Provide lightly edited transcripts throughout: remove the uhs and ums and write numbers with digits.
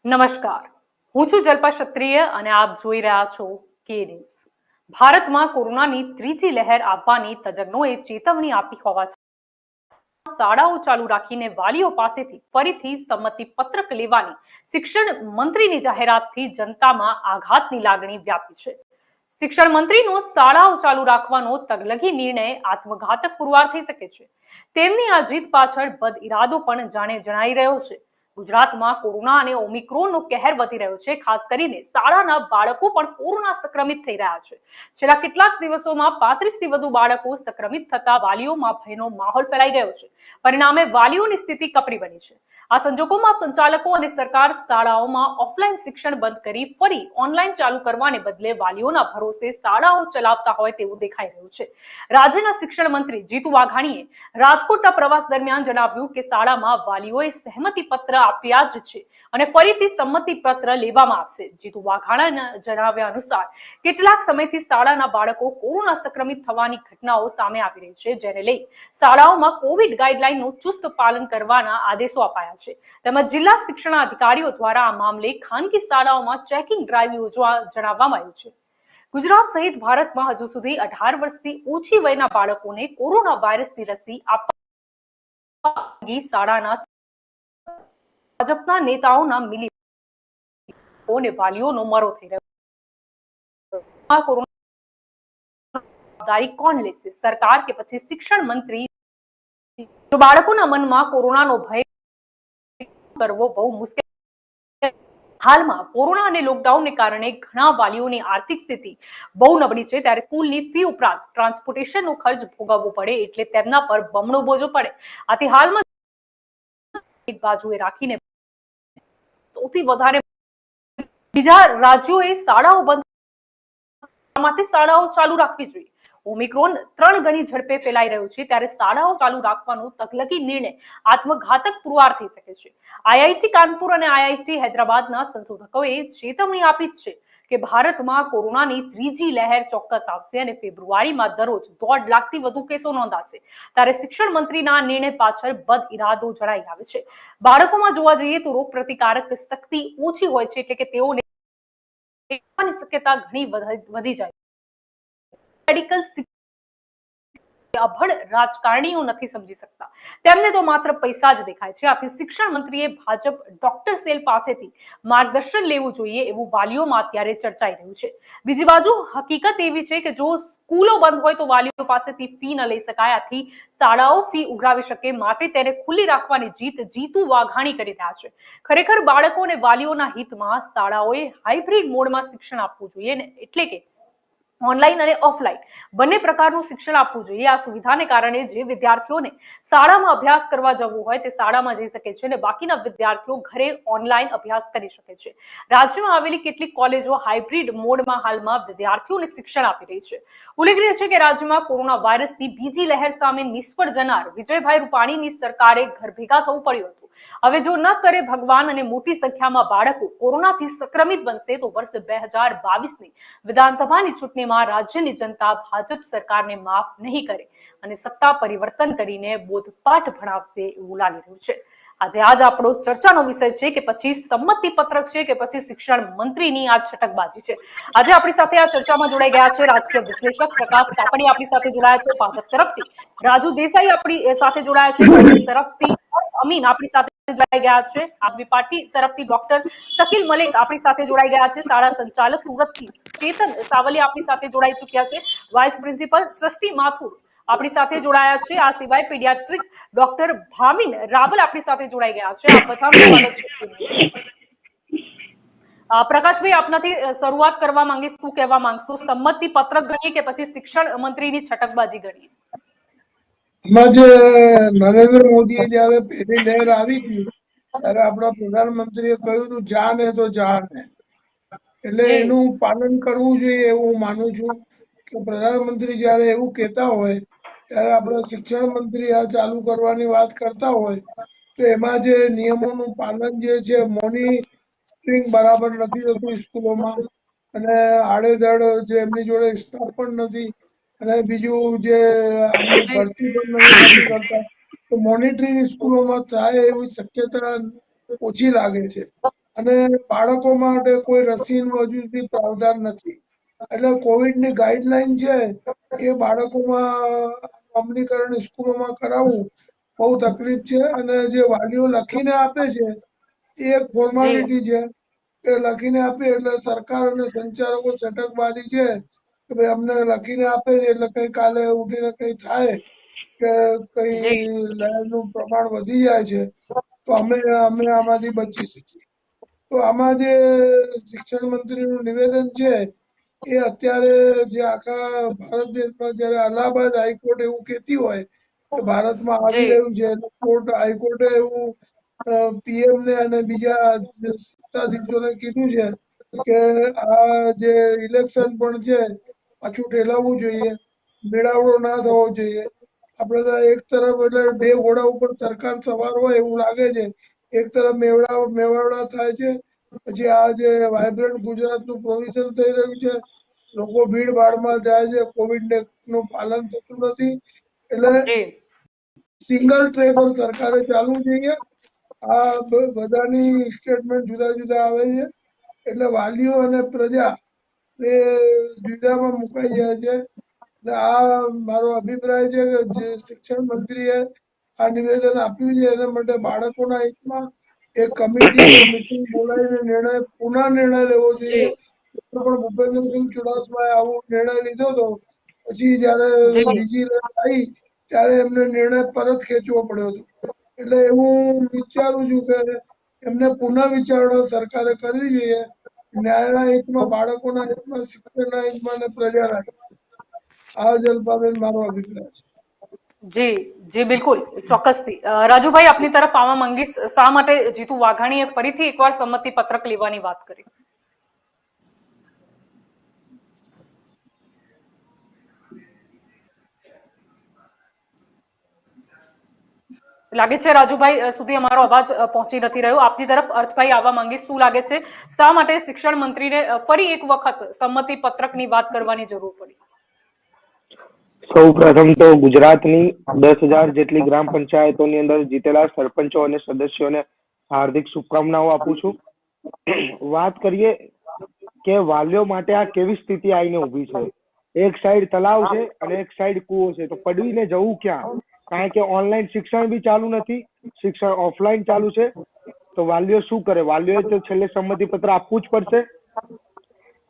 નમસ્કાર, હું છું જલ્પા ક્ષત્રિય અને આપ જોઈ રહ્યા છો કે ન્યૂઝ। ભારતમાં કોરોનાની ત્રીજી લહેર આવવાની તજજ્ઞોએ ચેતવણી આપી હોવા છતાં શાળાઓ ચાલુ રાખીને વાલીઓ પાસેથી ફરીથી સંમતિ પત્રક લેવાની શિક્ષણ મંત્રીની જાહેરાતથી જનતામાં આઘાતની લાગણી વ્યાપી છે। શિક્ષણ મંત્રીનો શાળાઓ ચાલુ રાખવાનો તગલગી નિર્ણય આત્મઘાતક પુરવાર થઈ શકે છે। તેમની આ જીત પાછળ બદ ઇરાદો પણ જાણે જણાઈ રહ્યો છે। ગુજરાતમાં કોરોના અને ઓમિક્રોનનો કહેર વધી રહ્યો છે। ખાસ કરીને શાળાના બાળકો પણ કોરોના સંક્રમિત થઈ રહ્યા છે। છેલ્લા કેટલાક દિવસોમાં 35 થી વધુ બાળકો સંક્રમિત થતા વાલીઓમાં ભયનો માહોલ ફેલાઈ ગયો છે। પરિણામે વાલીઓની સ્થિતિ કપરી બની છે। આ સંજોગોમાં સંચાલકો અને સરકાર શાળાઓમાં ઓફલાઈન શિક્ષણ બંધ કરી ફરી ઓનલાઈન ચાલુ કરવાને બદલે વાલીઓના ભરોસે શાળાઓ ચલાવતા હોય તેવું દેખાઈ રહ્યું છે। રાજ્યના શિક્ષણ મંત્રી જીતુ વાઘાણીએ રાજકોટના પ્રવાસ દરમિયાન જણાવ્યું કે શાળામાં વાલીઓએ સહેમતી પત્ર આપ્યા જ છે અને ફરીથી સંમતિ પત્ર લેવામાં આવશે। જીતુ વાઘાણીના જણાવ્યા અનુસાર કેટલાક સમયથી શાળાના બાળકો કોરોના સંક્રમિત થવાની ઘટનાઓ સામે આવી રહી છે, જેને લઈ શાળાઓમાં કોવિડ ગાઈડલાઈનનું ચુસ્ત પાલન કરવાના આદેશો અપાયા છે। તેમજ જિલ્લા શિક્ષણ અધિકારીઓ દ્વારા આ મામલે ખાનગી શાળાઓમાં ચેકિંગ ડ્રાઈવ યોજવા જણાવવામાં આવ્યું છે। ગુજરાત સહિત ભારતમાં હજુ સુધી 18 વર્ષથી ઓછી વયના બાળકોને કોરોના વાયરસની રસી આપવા શાળાના ભાજપના નેતાઓના મિલી અને વાલીઓનો મરો થઈ રહ્યો। કોરોના જવાબદારી કોણ લેશે, સરકાર કે પછી શિક્ષણ મંત્રી? જો બાળકોના મનમાં કોરોનાનો ભય કરવો બહુ મુશ્કેલ। હાલમાં કોરોના અને લોકડાઉનને કારણે ઘણા વાલીઓની આર્થિક સ્થિતિ બહુ નબળી છે, ત્યારે સ્કૂલની ફી ઉપરાંત ટ્રાન્સપોર્ટેશનનો ખર્ચ ભોગવવો પડે એટલે તેમના પર બમણો બોજો પડે। આથી હાલમાં એક બાજુએ રાખીને સૌથી વધારે બીજા રાજ્યોએ શાળાઓ બંધ માટે શાળાઓ ચાલુ રાખવી જોઈએ। ઓમિક્રોન 3 ગણી ઝડપે ફેલાઈ રહ્યું છે, ત્યારે શાળાઓ ચાલુ રાખવાનો તકલકી નિર્ણય આત્મઘાતક પુરવાર થઈ શકે છે। આઈઆઈટી કાનપુર અને આઈઆઈટી હૈદરાબાદના સંશોધકોએ ચેતવણી આપી છે કે ભારતમાં કોરોનાની ત્રીજી લહેર ચોક્કસ આવશે અને ફેબ્રુઆરીમાં દરરોજ 1.5 લાખથી વધુ કેસો નોંધાશે। ત્યારે શિક્ષણ મંત્રીના નિર્ણય પાછળ બદ ઇરાદો જણાઈ આવે છે। બાળકોમાં જોવા જઈએ તો રોગ પ્રતિકારક શક્તિ ઓછી હોય છે, એટલે કે તેઓને શક્યતા ઘણી વધી જાય। મેડિકલ અભણ રાજકારણીઓ નથી સમજી શકતા, તેમને તો માત્ર પૈસા જ દેખાય છે। આથી શિક્ષણ મંત્રીએ ભાજપ ડોક્ટર સેલ પાસેથી માર્ગદર્શન લેવું જોઈએ એવું વાલીઓમાં અત્યારે ચર્ચાઈ રહ્યું છે। બીજી બાજુ હકીકત એવી છે કે જો સ્કૂલો બંધ હોય તો વાલીઓ પાસેથી ફી ન લઈ શકાય, આથી શાળાઓ ફી ઉઘરાવી શકે, માટે તેને ખુલ્લી રાખવાની જીત જીતુ વાઘાણી કરી રહ્યા છે। ખરેખર બાળકો અને વાલીઓના હિતમાં શાળાઓએ હાઇબ્રિડ મોડમાં શિક્ષણ આપવું જોઈએ ને, એટલે કે ઓનલાઈન અને ઓફલાઈન બંને પ્રકારનું શિક્ષણ આપવું જોઈએ। આ સુવિધાને કારણે જે વિદ્યાર્થીઓને શાળામાં અભ્યાસ કરવા જવું હોય તે શાળામાં જઈ શકે છે અને બાકીના વિદ્યાર્થીઓ ઘરે ઓનલાઈન અભ્યાસ કરી શકે છે। રાજ્યમાં આવેલી કેટલીક કોલેજો હાઇબ્રિડ મોડમાં હાલમાં વિદ્યાર્થીઓને શિક્ષણ આપી રહી છે। ઉલ્લેખનીય છે કે રાજ્યમાં કોરોના વાયરસની બીજી લહેર સામે નિષ્ફળ જનાર વિજયભાઈ રૂપાણીની સરકારે ઘર ભેગા થવું પડ્યું હતું। હવે જો ન કરે ભગવાન અને મોટી સંખ્યામાં બાળકો કોરોનાથી સંક્રમિત બનશે તો વર્ષ 2022ની વિધાનસભાની ચૂંટણીમાં રાજ્યની જનતા ભાજપ સરકારને માફ નહીં કરે અને સત્તા પરિવર્તન કરીને બોધપાઠ ભણાવશે એવું લાગી રહ્યું છે। આજ આપણો ચર્ચાનો વિષય છે કે પછી સંમતિ પત્રક છે કે પછી શિક્ષણ મંત્રીની આ છટકબાજી છે। આજે આપણી સાથે આ ચર્ચામાં જોડાઈ ગયા છે રાજકીય વિશ્લેષક પ્રકાશ કાપડિયા આપણી સાથે જોડાયા છે ભાજપ તરફથી, રાજુ દેસાઈ આપણી સાથે જોડાયા છે કોંગ્રેસ તરફથી, અમીન આપણી સાથે જોડાઈ ગયા છે આપની પાર્ટી તરફથી, ડોક્ટર શકીલ મલિક આપણી સાથે જોડાઈ ગયા છે, શાળા સંચાલક સુરતથી ચેતન સાવલિયા આપણી સાથે જોડાઈ ચૂક્યા છે, વાઇસ પ્રિન્સિપલ સૃષ્ટિ માથુર આપણી સાથે જોડાયા છે। આ સિવાય પીડિયાટ્રિક ડોક્ટર ભાવિન રાવલ આપણી સાથે જોડાઈ ગયા છે। આપ બધાનું સ્વાગત છે। પ્રકાશભાઈ, આપનાથી શરૂઆત કરવા માંગીશ, શું કહેવા માંગશો? સંમતિ પત્રક ગણીએ કે પછી શિક્ષણ મંત્રીની છટકબાજી ગણીએ? એમાં જે નરેન્દ્ર મોદીએ જયારે પહેલી લહેર આવી હતી ત્યારે આપણા પ્રધાનમંત્રીએ કહ્યું હતું જાન હે તો જાન હે, એટલે એનું પાલન કરવું જોઈએ એવું હું માનું છું કે પ્રધાનમંત્રી જયારે એવું કહેતા હોય ત્યારે આપણા શિક્ષણ મંત્રી આ ચાલુ કરવાની વાત કરતા હોય તો એમાં જે નિયમોનું પાલન જે છે, મોનિટરિંગ બરાબર નથી થતું સ્કૂલોમાં અને આડેધડ જે એમની જોડે સ્ટાફ પણ નથી અને બીજું જે આમની ભરતી પણ નથી કરતા, તો મોનિટરિંગ સ્કૂલોમાં થાય એવી શક્યતા ઓછી લાગે છે। અને બાળકો માટે કોઈ રસીનું હજુ સુધી પ્રાવધાન નથી. એટલે કોવિડની ગાઈડલાઈન છે એ બાળકોમાં અમલીકરણ સ્કૂલોમાં કરાવવું બહુ તકલીફ છે. અને જે વાલીઓ લખીને આપે છે એ એક જી ફોર્માલિટી છે. એ લખીને આપે એટલે સરકાર અને સંચાલકો છટકબાજી છે કે ભાઈ અમને લખીને આપે છે એટલે કઈ કાલે ઉઠીને કઈ થાય કે કઈ જી લહેરનું પ્રમાણ વધી જાય છે તો અમે આમાંથી બચી શકીએ. તો આમાં જે શિક્ષણ મંત્રીનું નિવેદન છે એ અત્યારે જે આખા ભારત દેશમાં જયારે અલ્હાબાદ હાઈકોર્ટ એવું કહેતી હોય કે ભારતમાં આવી જી રહ્યું છે એટલે હાઈકોર્ટે એવું પીએમ ને અને બીજા સત્તાધીશોને કીધું છે કે આ જે ઇલેક્શન પણ છે પાછું ઠેલાવવું જોઈએ, મેળાવડો ના થવો જોઈએ. આપડે તો એક તરફ એટલે બે ઘોડા ઉપર સરકાર સવાર હોય એવું લાગે છે. એક તરફ મેવાડા થાય છે, પછી આ જે વાયબ્રન્ટ ગુજરાતનું પ્રોવિઝન થઈ રહ્યું છે, લોકો ભીડ ભાડમાં જાય છે, કોવિડ નું પાલન થતું નથી. એટલે જી સિંગલ ટ્રેક સરકારે ચાલવું જોઈએ. આ બધાની સ્ટેટમેન્ટ જુદા જુદા આવે છે એટલે વાલીઓ અને પ્રજા એ જુદામાં મુકાઈ જાય છે. એટલે આ મારો અભિપ્રાય છે કે જે શિક્ષણ મંત્રીએ આ નિવેદન આપ્યું છે એના માટે બાળકોના હિતમાં એક કમિટી કે મીટિંગ બોલાવીને નિર્ણય લેવો જોઈએ. જી પણ ભૂપેન્દ્રસિંહ ચુડાસમાએ આવો નિર્ણય લીધો હતો. પછી જયારે જી બીજી લહેર આવી ત્યારે એમને નિર્ણય પરત ખેંચવો પડ્યો હતો. એટલે હું વિચારું છું કે એમને પુનઃ વિચારણા સરકારે કરવી જોઈએ. ન્યાયના હિતમાં, બાળકોના હિતમાં, શિક્ષણના હિતમાં અને પ્રજાના હિતમાં. આ જલ્પાબેન મારો અભિપ્રાય છે. જી જી બિલકુલ ચોક્કસથી રાજુભાઈ આપની તરફ આવવા માંગીશ. શા માટે જીતુ વાઘાણીએ ફરીથી એકવાર સંમતિ પત્રક લેવાની વાત કરી? લાગે છે રાજુભાઈ સુધી અમારો અવાજ પહોંચી નથી રહ્યો. આપની તરફ અર્થભાઈ આવવા માંગીશ. શું લાગે છે શા માટે શિક્ષણ મંત્રીને ફરી એક વખત સંમતિ પત્રકની વાત કરવાની જરૂર પડી? સૌ પ્રથમ તો ગુજરાતની 10,000 જેટલી ગ્રામ પંચાયતોની અંદર જીતેલા સરપંચો અને સદસ્યોને હાર્દિક શુભકામનાઓ આપું છું. વાત કરીએ કે વાલીઓ માટે આ કેવી સ્થિતિ આવીને ઊભી છે. એક સાઈડ તલાવ છે અને એક સાઈડ કૂવો છે, તો પડવીને જવું ક્યાં? કારણ કે ઓનલાઈન શિક્ષણ બી ચાલુ નથી, શિક્ષણ ઓફલાઈન ચાલુ છે. તો વાલીઓ શું કરે? વાલીઓએ તો છેલ્લે સંમતિ પત્ર આપવું જ પડશે.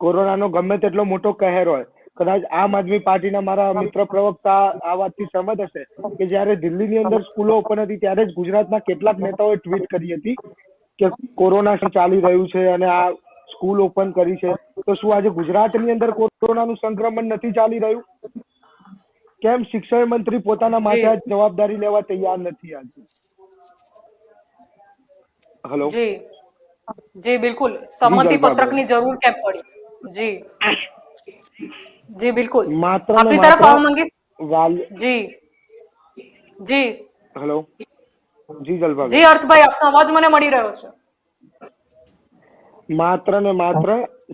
કોરોનાનો ગમે તેટલો મોટો કહેર હોય, કદાચ આમ આદમી પાર્ટીના મારા મિત્ર પ્રવક્તા આ વાતથી સહમત હશે કે જ્યારે દિલ્હીની અંદર સ્કૂલો ઓપન હતી ત્યારે જ ગુજરાતના કેટલાક નેતાઓએ ટ્વીટ કરી હતી કે કોરોના ચાલી રહ્યું છે અને આ સ્કૂલ ઓપન કરી છે. તો શું આજે ગુજરાતની અંદર કોરોનાનું સંક્રમણ નથી ચાલી રહ્યું? કેમ શિક્ષણ મંત્રી પોતાના માથે આ જવાબદારી લેવા તૈયાર નથી? આજે હેલો જી જી બિલકુલ સંમતિ પત્રકની જરૂર કેમ પડી? જી જી બિલકુલ માત્ર ને આપની તરફ માત્ર આવવા માંગીશ. જી જી હેલો જી જલભાબેન, જી અર્થભાઈ આપનો અવાજ મને મળી રહ્યો છે. માત્ર ને માત્ર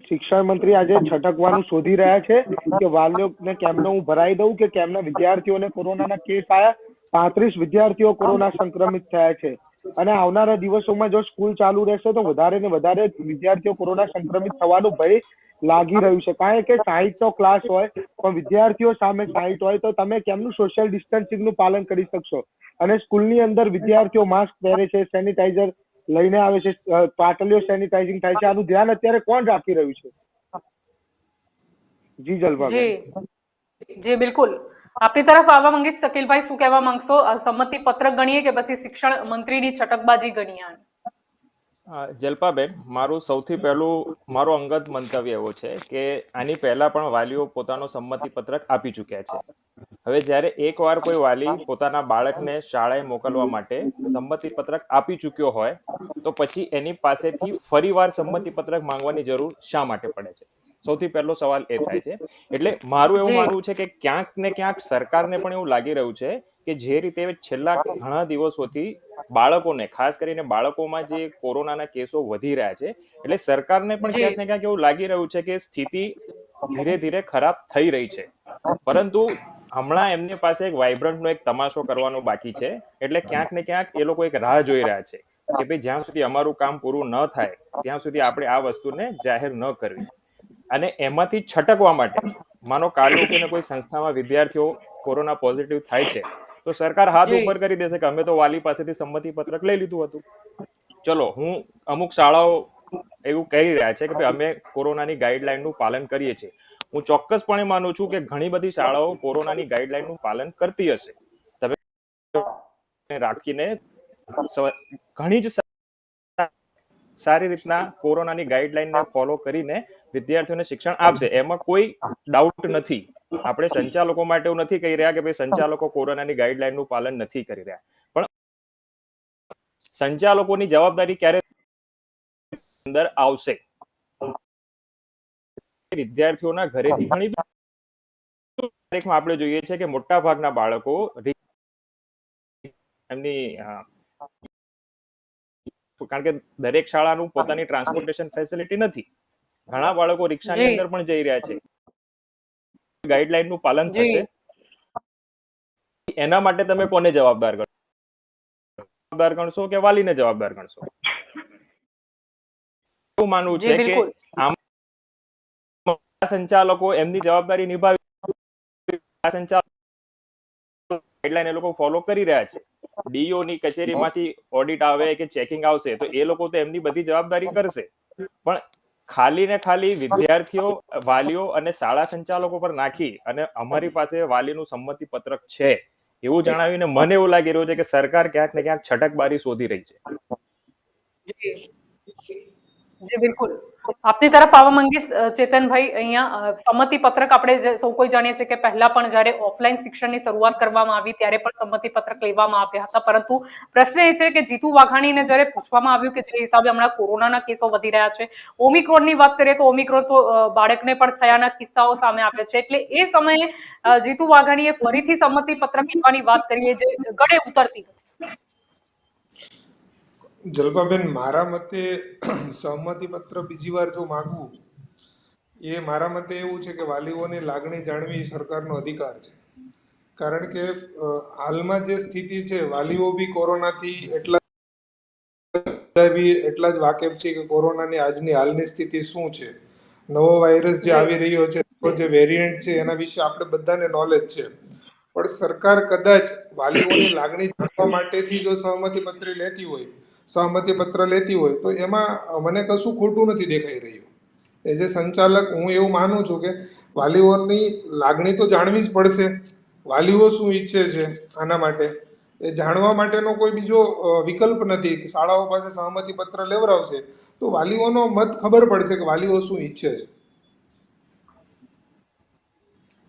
શિક્ષણ મંત્રી આજે છટકવાનું શોધી રહ્યા છે કે વાલીઓને કેમનો હું ભરાઈ દઉં કે કેમના વિદ્યાર્થીઓને કોરોનાના કેસ આવ્યા. 35 વિદ્યાર્થીઓ કોરોના સંક્રમિત થયા છે અને આવનારા દિવસોમાં જો સ્કૂલ ચાલુ રહેશે તો વધારે ને વધારે વિદ્યાર્થીઓ કોરોના સંક્રમિત થવાનું ભય લાગી રહ્યું છે. કારણ કે 60 નો ક્લાસ હોય પણ વિદ્યાર્થીઓ સામે 60 હોય તો તમે કેમનું સોશિયલ ડિસ્ટન્સિંગ નું પાલન કરી શકશો? અને સ્કૂલની અંદર વિદ્યાર્થીઓ માસ્ક પહેરે છે, સેનિટાઈઝર લઈને આવે છે, પાટલીઓ સેનિટાઈઝિંગ થાય છે. આનું ધ્યાન અત્યારે કોણ રાખી રહ્યું છે? જી જલભાબેન. જી બિલકુલ આપની તરફ આવવા માંગીશ. શકીલભાઈ શું કહેવા માંગશો? સંમતિ પત્રક ગણીએ કે પછી શિક્ષણ મંત્રીની છટકબાજી ગણીએ? જલ્પાબેન, મારું સૌથી પહેલું મારો અંગત મંતવ્ય એવો છે કે આની પહેલા પણ વાલીઓ પોતાનો સંમતિ પત્રક આપી ચૂક્યા છે. હવે જ્યારે એકવાર કોઈ વાલી પોતાના બાળકને શાળાએ મોકલવા માટે સંમતિ પત્રક આપી ચૂક્યો હોય તો પછી એની પાસેથી ફરીવાર સંમતિ પત્રક માંગવાની જરૂર શા માટે પડે છે? સૌથી પહેલો સવાલ એ થાય છે. એટલે મારું એવું માનવું છે કે ક્યાંક ને ક્યાંક સરકારને પણ એવું લાગી રહ્યું છે કે જે રીતે છેલ્લા ઘણા દિવસોથી બાળકોને, ખાસ કરીને બાળકોમાં જે કોરોનાના કેસો વધી રહ્યા છે, એટલે સરકારને પણ ક્યાંક ને ક્યાંક એવું લાગી રહ્યું છે કે સ્થિતિ ધીરે ધીરે ખરાબ થઈ રહી છે. પરંતુ હમણાં એમની પાસે એક વાઇબ્રન્ટનો એક તમાશો કરવાનો બાકી છે. એટલે ક્યાંક ને ક્યાંક એ લોકો એક રાહ જોઈ રહ્યા છે કે ભાઈ જ્યાં સુધી અમારું કામ પૂરું ન થાય ત્યાં સુધી આપણે આ વસ્તુને જાહેર ન કરવી. અને એમાંથી છટકવા માટે માનો કાલ ઉઠીને કોઈ સંસ્થામાં વિદ્યાર્થીઓ કોરોના પોઝિટિવ થાય છે તો સરકાર હાથ જી. ઉપર કરી દેશે કે અમે તો વાલી પાસેથી સંમતિ પત્રક લઈ લીધું હતું. ચલો, હું અમુક શાળાઓ એવું કહી રહ્યા છે કે ભાઈ અમે કોરોનાની ગાઈડલાઈનનું પાલન કરીએ છીએ. હું ચોક્કસપણે માનું છું કે ઘણી બધી શાળાઓ કોરોનાની ગાઈડલાઈનનું પાલન કરતી હશે. તમે રાખીને ઘણી જ સારી રીતના કોરોનાની ગાઈડલાઈનને ફોલો કરીને વિદ્યાર્થીઓને શિક્ષણ આપશે, એમાં કોઈ ડાઉટ નથી. આપણે સંચાલકો માટે એવું નથી કહી રહ્યા કે ભાઈ સંચાલકો કોરોનાની ગાઈડલાઈનનું પાલન નથી કરી રહ્યા, પણ સંચાલકોની જવાબદારી ક્યારે અંદર આવશે? વિદ્યાર્થીઓના ઘરેથી ઘણી તારીખમાં આપણે જોઈએ છે કે મોટા ભાગના બાળકો એમની કારણ કે દરેક શાળાનું પોતાની ટ્રાન્સપોર્ટેશન ફેસિલિટી નથી. ઘણા બાળકો રિક્ષાની જી. અંદર પણ જઈ રહ્યા છે. ગાઈડલાઈન નું પાલન જી. થશે, એના માટે તમે કોને જવાબદાર ગણશો કે વાલીને જવાબદાર ગણશો? એવું માનવું જી, છે કે બિલકુલ. આમ સંચાલકો એમની જવાબદારી નિભાવી, ગાઈડલાઈન એ લોકો ફોલો કરી રહ્યા છે. ડીઓ ની કચેરીમાંથી ઓડિટ આવે કે ચેકિંગ આવશે તો એ લોકો તો એમની બધી જવાબદારી કરશે, પણ ખાલી ને ખાલી વિદ્યાર્થીઓ, વાલીઓ અને શાળા સંચાલકો પર નાખી અને અમારી પાસે વાલીનું સંમતિ પત્રક છે એવું જણાવીને મને એવું લાગી રહ્યું છે કે સરકાર ક્યાંક ને ક્યાંક છટકબારી શોધી રહી છે. જી બિલકુલ, આપની તરફ આવવા માંગીશ ચેતનભાઈ. અહીંયા સંમતિ પત્રક આપણે સૌ કોઈ જાણીએ છીએ કે પહેલા પણ જ્યારે ઓફલાઈન શિક્ષણની શરૂઆત કરવામાં આવી ત્યારે પણ સંમતિ પત્રક લેવામાં આવ્યા હતા, પરંતુ પ્રશ્ન એ છે કે જીતુ વાઘાણીને જ્યારે પૂછવામાં આવ્યું કે જે હિસાબે હમણાં કોરોનાના કેસો વધી રહ્યા છે, ઓમિક્રોનની વાત કરીએ તો ઓમિક્રોન તો બાળકને પણ થયાના કિસ્સાઓ સામે આવે છે, એટલે એ સમયે જીતુ વાઘાણીએ ફરીથી સંમતિ પત્રક લેવાની વાત કરી જે ગળે ઉતરતી નથી. જલ્પાબેન, મારા મતે સહમતિ પત્ર બીજી વાર જો માગવું એ મારા મતે એવું છે કે વાલીઓની લાગણી જાણવી એ સરકારનો અધિકાર છે. કારણ કે હાલમાં જે સ્થિતિ છે, વાલીઓ બી કોરોનાથી એટલા જ વાકેફ છે કે કોરોનાની આજની હાલની સ્થિતિ શું છે, નવો વાયરસ જે આવી રહ્યો છે, જે વેરિયન્ટ છે એના વિશે આપણે બધાને નોલેજ છે. પણ સરકાર કદાચ વાલીઓની લાગણી જાણવા માટેથી જો સહમતિ પત્ર લેતી હોય તો એમાં મને કશું ખોટું નથી દેખાઈ રહ્યું. એઝ એ સંચાલક હું એવું માનું છું કે વાલીઓની લાગણી તો જાણવી જ પડશે. વાલીઓ શું ઈચ્છે છે આના માટે એ જાણવા માટેનો કોઈ બીજો વિકલ્પ નથી. શાળાઓ પાસે સહમતિ પત્ર લેવડાવશે તો વાલીઓનો મત ખબર પડશે કે વાલીઓ શું ઈચ્છે છે.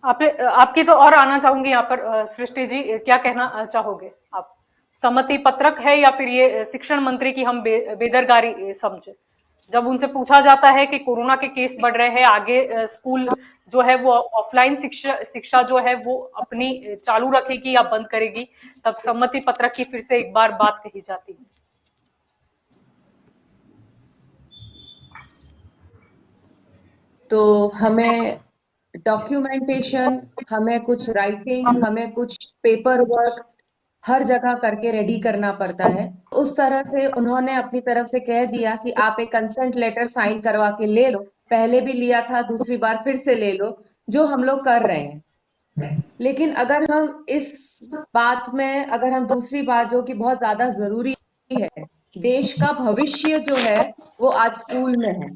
आपकी तो और आना चाहूंगी यहाँ पर सृष्टि जी, क्या कहना चाहोगे आप? सम्मति पत्रक है या फिर ये शिक्षण मंत्री की हम बेदरकारी समझे? जब उनसे पूछा जाता है कि कोरोना के केस बढ़ रहे हैं, आगे स्कूल जो है वो ऑफलाइन शिक्षा जो है वो अपनी चालू रखेगी या बंद करेगी, तब सम्मति पत्रक की फिर से एक बार बात कही जाती है. तो हमें डॉक्यूमेंटेशन, हमें कुछ राइटिंग, हमें कुछ पेपर वर्क हर जगह करके रेडी करना पड़ता है. उस तरह से उन्होंने अपनी तरफ से कह दिया कि आप एक कंसेंट लेटर साइन करवा के ले लो, पहले भी लिया था, दूसरी बार फिर से ले लो, जो हम लोग कर रहे हैं. लेकिन अगर हम इस बात में, अगर हम दूसरी बात जो कि बहुत ज्यादा जरूरी है, देश का भविष्य जो है वो आज स्कूल में है.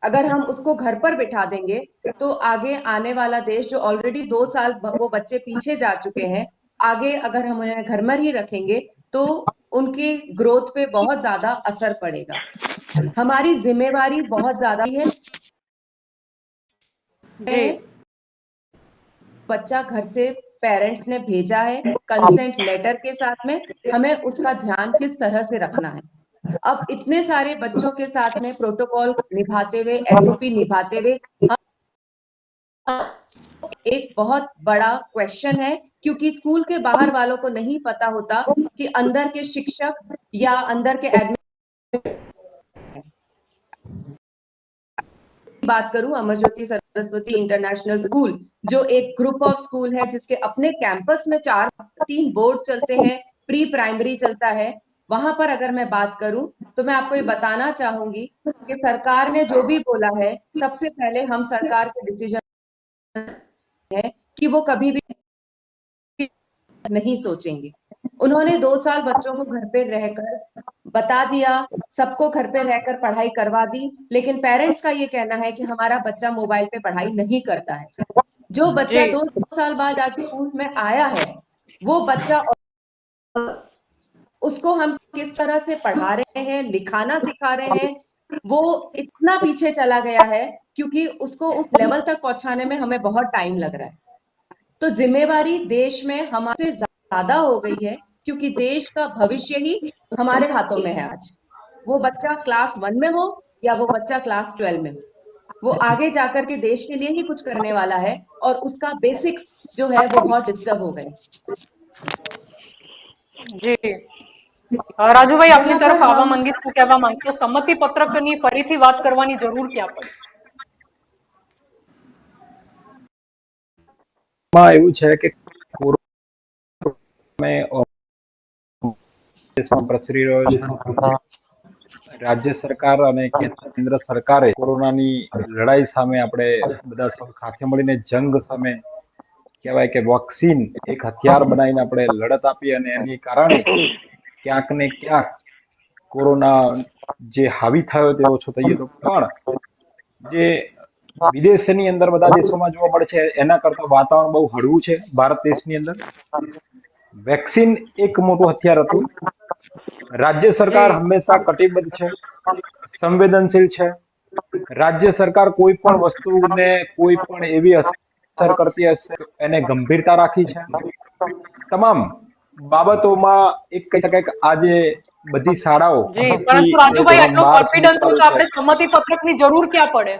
अगर हम उसको घर पर बिठा देंगे तो आगे आने वाला देश, जो ऑलरेडी 2 साल वो बच्चे पीछे जा चुके हैं, आगे अगर हम उन्हें घर में ही रखेंगे तो उनकी ग्रोथ पे बहुत ज्यादा असर पड़ेगा. हमारी जिम्मेवारी बहुत ज्यादा है. बच्चा घर से पेरेंट्स ने भेजा है कंसेंट लेटर के साथ में, हमें उसका ध्यान किस तरह से रखना है. अब इतने सारे बच्चों के साथ में प्रोटोकॉल निभाते हुए, एसओपी निभाते हुए एक बहुत बड़ा क्वेश्चन है, क्योंकि स्कूल के बाहर वालों को नहीं पता होता कि अंदर के शिक्षक या अंदर के बात करूं, अमरज्योति सरस्वती इंटरनेशनल स्कूल जो एक ग्रुप ऑफ स्कूल है जिसके अपने कैंपस में 3 बोर्ड चलते हैं, प्री प्राइमरी चलता है, वहां पर अगर मैं बात करूं तो मैं आपको ये बताना चाहूंगी कि सरकार ने जो भी बोला है, सबसे पहले हम सरकार के डिसीजन है कि वो कभी भी नहीं सोचेंगे। उन्होंने 2 साल बच्चों को घर पे रहकर बता दिया, सबको घर पे रहकर पढ़ाई करवा दी, लेकिन पेरेंट्स का ये कहना है कि हमारा बच्चा मोबाइल पे पढ़ाई नहीं करता है। जो बच्चा जी 2 साल बाद आज स्कूल में आया है, वो बच्चा उसको हम किस तरह से पढ़ा रहे हैं, लिखाना सिखा रहे हैं, वो इतना पीछे चला गया है क्योंकि उसको उस लेवल तक पहुंचाने में हमें बहुत टाइम लग रहा है। तो जिम्मेवारी देश में हमसे ज्यादा हो गई है क्योंकि देश का भविष्य ही हमारे हाथों में है आज। वो बच्चा क्लास 1 में हो या वो बच्चा क्लास 12 में हो, वो आगे जाकर के देश के लिए ही कुछ करने वाला है और उसका बेसिक्स जो है वो बहुत डिस्टर्ब हो गए। जी રાજુભાઈ, આપની यहाँ તરફ पर આવવા हम માંગીશ, શું કહેવા માંગશો? સંમતિ પત્રકની ફરીથી વાત કરવાની જરૂર ક્યાં પડી? એવું છે કે દેશમાં પ્રસરી રહ્યો છે. રાજ્ય સરકાર અને કેન્દ્ર સરકારે કોરોનાની લડાઈ સામે આપણે બધા સૌ સાથે મળીને જંગ સામે કહેવાય કે વેક્સિન એક હથિયાર બનાવીને આપણે લડત આપી અને એની કારણે ક્યાંક ને ક્યાંક કોરોના જે હાવી થયો તે ઓછો થઈ ગયો. પણ જે વિદેશની અંદર બધા દેશોમાં જોવા મળે છે એના કરતા વાતાવરણ બહુ હળવું છે ભારત દેશની અંદર. વેક્સિન એક મોટું હથિયાર હતું. રાજ્ય સરકાર હંમેશા કટિબદ્ધ છે, સંવેદનશીલ છે. રાજ્ય સરકાર કોઈ પણ વસ્તુને કોઈ પણ એવી અસર કરતી હશે એને ગંભીરતા રાખી છે. તમામ બાબતોમાં એક કહી શકાય કે આજે બધી શાળાઓ જી, પરંતુ રાજુભાઈ, આટલો કોન્ફિડન્સ હોય તો આપણે સંમતિ પત્રકની જરૂર ક્યાં પડે?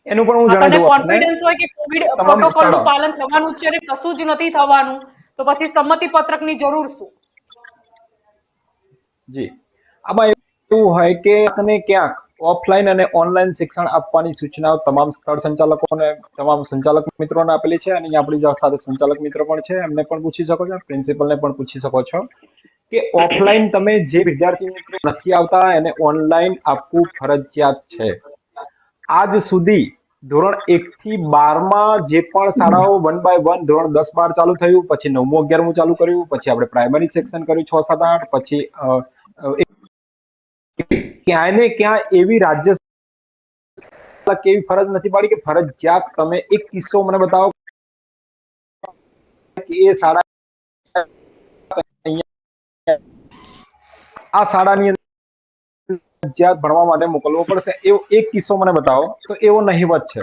એનું પણ હું જણાવી આપણને દઉં આપને. કોન્ફિડન્સ હોય કે કોવિડ તમામ પ્રોટોકોલનું શાળા પાલન થવાનું જ છે અને કશું જ નથી થવાનું, તો પછી સંમતિ પત્રકની જરૂર શું? જી, આમાં એવું હોય કે અને ક્યાંક ઓફલાઈન અને ઓનલાઈન શિક્ષણ આપવાની સૂચનાઓ તમામ સ્થળ સંચાલકોને, તમામ સંચાલક મિત્રોને આપેલી છે. અને આપણી સાથે સંચાલક મિત્ર પણ છે, એમને પણ પૂછી શકો છો, પ્રિન્સિપલને પણ પૂછી શકો છો કે ઓફલાઈન તમે જે વિદ્યાર્થી મિત્રો નથી આવતા એને ઓનલાઈન આપવું ફરજિયાત છે. આજ સુધી ધોરણ 1 થી 12 જે પણ શાળાઓ 1 by 1 ધોરણ 10 12 ચાલુ થયું, પછી 9મું 11મું ચાલુ કર્યું, પછી આપણે પ્રાઇમરી સેક્શન કર્યું 6 7 8, પછી ક્યાંય ને ક્યાં એવી રાજ્ય કેવી ફરજ નથી પાડી કે ફરજિયાત તમે એક કિસ્સો મને બતાવો કે એ શાળા આ શાળાની અંદર ફરજિયાત ભણવા માટે મોકલવો પડશે, એવો એક કિસ્સો મને બતાવો. તો એવો નહીવત છે.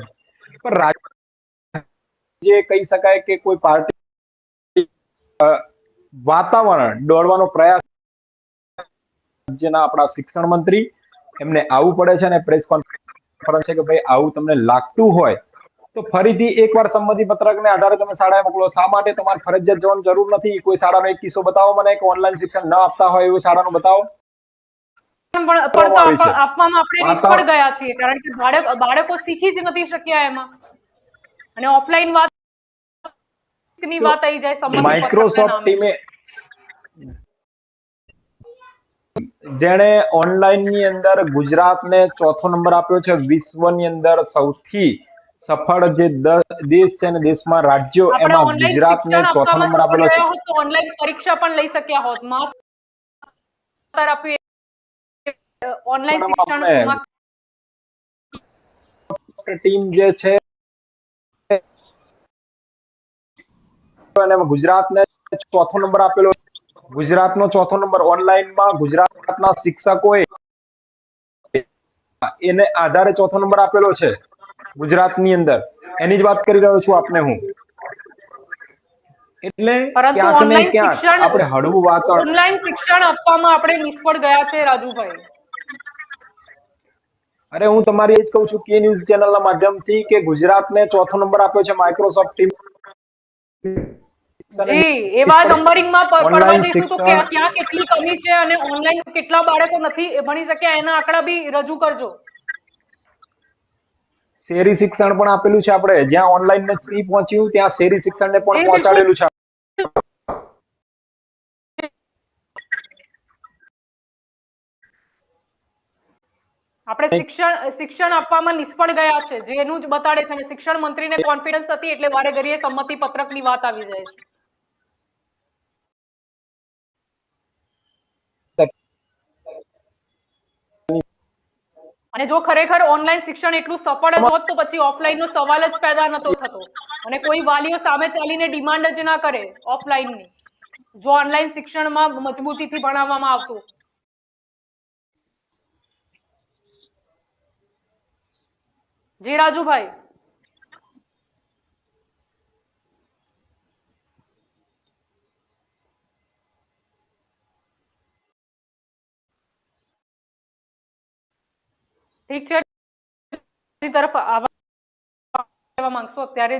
પણ રાજ્ય કહી શકાય કે કોઈ પાર્ટી વાતાવરણ દોડવાનો પ્રયાસ, રાજ્યના આપણા શિક્ષણ મંત્રી એમને આવવું પડે છે અને પ્રેસ કોન્ફરન્સ છે કે ભાઈ આવું તમને લાગતું હોય તો ફરીથી એકવાર સંમતિ પત્રકને આધારે તમે શાળાએ મોકલો. શા માટે તમારે ફરજિયાત જવાની જરૂર નથી? કોઈ શાળાનો એક કિસ્સો બતાવો મને કે ઓનલાઈન શિક્ષણ ન આપતા હોય એવું શાળાનું બતાવો. પણ તો આપવામાં આપણે નિષ્ફળ ગયા છીએ, કારણ કે બાળકો શીખી જ નથી શક્યા એમાં. અને ઓફલાઈન વાતની વાત આવી જાય સંમતિ પત્રકના માઇક્રોસોફ્ટ નામે. ટીમે જેણે ઓનલાઈન ની અંદર ગુજરાતને 4થો નંબર આપ્યો છે. વિશ્વની અંદર સૌથી સફળ જે દેશ છે અને દેશમાં રાજ્યો આપણે એમાં ઓનલાઈન ગુજરાતને શિક્ષણ 4થો આપવામાં નંબર સફળ આપેલો છે. રહ્યા હોત તો ઓનલાઈન પરીક્ષા પણ લઈ શક્યા હોત. માસ્ક આપી ઓનલાઈન શિક્ષણમાં ટીમ જે છે અને ગુજરાતને 4થો નંબર આપેલો. ગુજરાતનો 4થો નંબર ઓનલાઈનમાં ગુજરાતના શિક્ષકોએ એને આધારે 4થો નંબર આપેલો છે ગુજરાતની અંદર. એની જ વાત કરી રહ્યો છું આપને હું. એટલે પરંતુ ક્યાંક ને ઓનલાઈન ક્યાંક શિક્ષણ આપણે હળવું વાતાવરણ, ઓનલાઈન શિક્ષણ આપવામાં આપણે નિષ્ફળ ગયા છે રાજુભાઈ. અરે હું તમારી એ જ કહું છું કે ન્યૂઝ ચેનલના માધ્યમથી કે ગુજરાતને 4થો નંબર આપ્યો છે માઇક્રોસોફ્ટ ટીમ. જી, એવા નંબરિંગમાં પડવા ઓનલાઈન જઈશું તો શિક્ષણ ક્યાં કેટલી કમી છે અને ઓનલાઈન કેટલા બાળકો નથી ભણી શક્યા એના આંકડા બી રજૂ કરજો. શહેરી શિક્ષણ પણ આપેલું છે આપણે. જ્યાં ઓનલાઈન નથી પહોંચ્યું ત્યાં શહેરી શિક્ષણને પણ જી, પહોંચાડેલું છે. આપણે શિક્ષણ આપવામાં નિષ્ફળ ગયા છે જેનું જ બતાડે છે, અને શિક્ષણ મંત્રીને કોન્ફિડન્સ હતી એટલે વારે ઘડીએ સંમતિ પત્રકની વાત આવી જાય છે. અને જો ખરેખર ઓનલાઈન શિક્ષણ એટલું સફળ જ હોત તો પછી ઓફલાઈનનો સવાલ જ પેદા નતો થતો, અને કોઈ વાલીઓ સામે ચાલીને ડિમાન્ડ જ ના કરે ઓફલાઈનની, જો ઓનલાઈન શિક્ષણમાં મજબૂતીથી ભણાવવામાં આવતું. જી રાજુભાઈ. ઠીક છે, તરફ આવવા માંગશો અત્યારે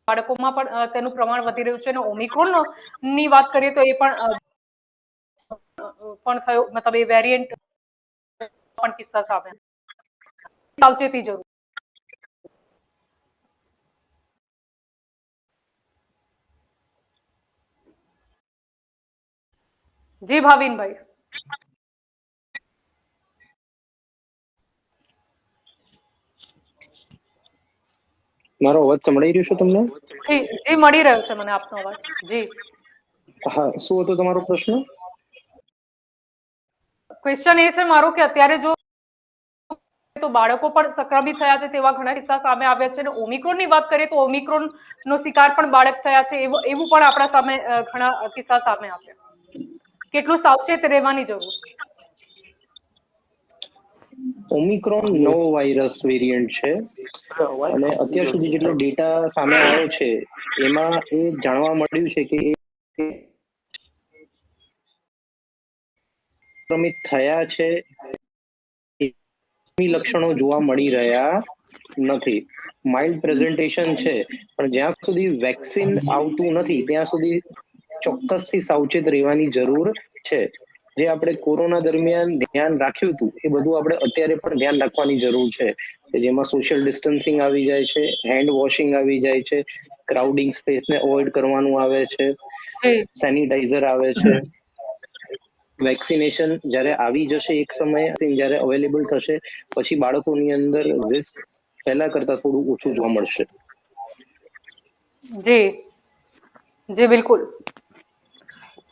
બાળકોમાં પણ તેનું પ્રમાણ વધી રહ્યું છે, અને ઓમિક્રોન ની વાત કરીએ તો એ પણ થયો, મતલબ એ વેરિયન્ટ પણ કિસ્સા સામે સાવચેતી જરૂર. જી ભાવિનભાઈ. મારો અવાજ સંભળાઈ રહ્યો છે તમને? જી મળી રહ્યો છે મને આપનો અવાજ. જી હા, શું હતો તમારો પ્રશ્ન? ક્વેશ્ચન એ છે મારો કે અત્યારે જો તો બાળકો પણ સંક્રમિત થયા છે તેવા ઘણા કિસ્સા સામે આવ્યા છે, અને ઓમિક્રોન ની વાત કરીએ તો ઓમિક્રોન નો શિકાર પણ બાળક થયા છે એવું પણ આપણા સામે ઘણા કિસ્સા સામે આવ્યા. કેટલું સાવચેત રહેવાની જરૂર? ઓમિક્રોન નવો વાયરસ વેરિયન્ટ છે, અને અત્યાર સુધી જેટલો ડેટા સામે આવ્યો છે એમાં એ જાણવા મળ્યું છે કે સંક્રમિત થયા છે લક્ષણો જોવા મળી રહ્યા નથી. માઇલ્ડ પ્રેઝન્ટેશન છે, પણ જ્યાં સુધી વેક્સિન આવતું નથી ત્યાં સુધી ચોક્કસથી સાવચેત રહેવાની જરૂર છે. જે આપણે કોરોના દરમિયાન ધ્યાન રાખ્યું હતું એ બધું આપણે અત્યારે પણ ધ્યાન રાખવાની જરૂર છે, જેમાં સોશિયલ ડિસ્ટન્સિંગ આવી જાય છે, હેન્ડ વોશિંગ આવી જાય છે, ક્રાઉડિંગ સ્પેસને અવોઇડ કરવાનું આવે છે, સેનિટાઈઝર આવે છે. વેક્સિનેશન જ્યારે આવી જશે એક સમયે, જ્યારે અવેલેબલ થશે પછી બાળકોની અંદર રિસ્ક પહેલા કરતા થોડું ઓછું જોવા મળશે. જી જી બિલકુલ.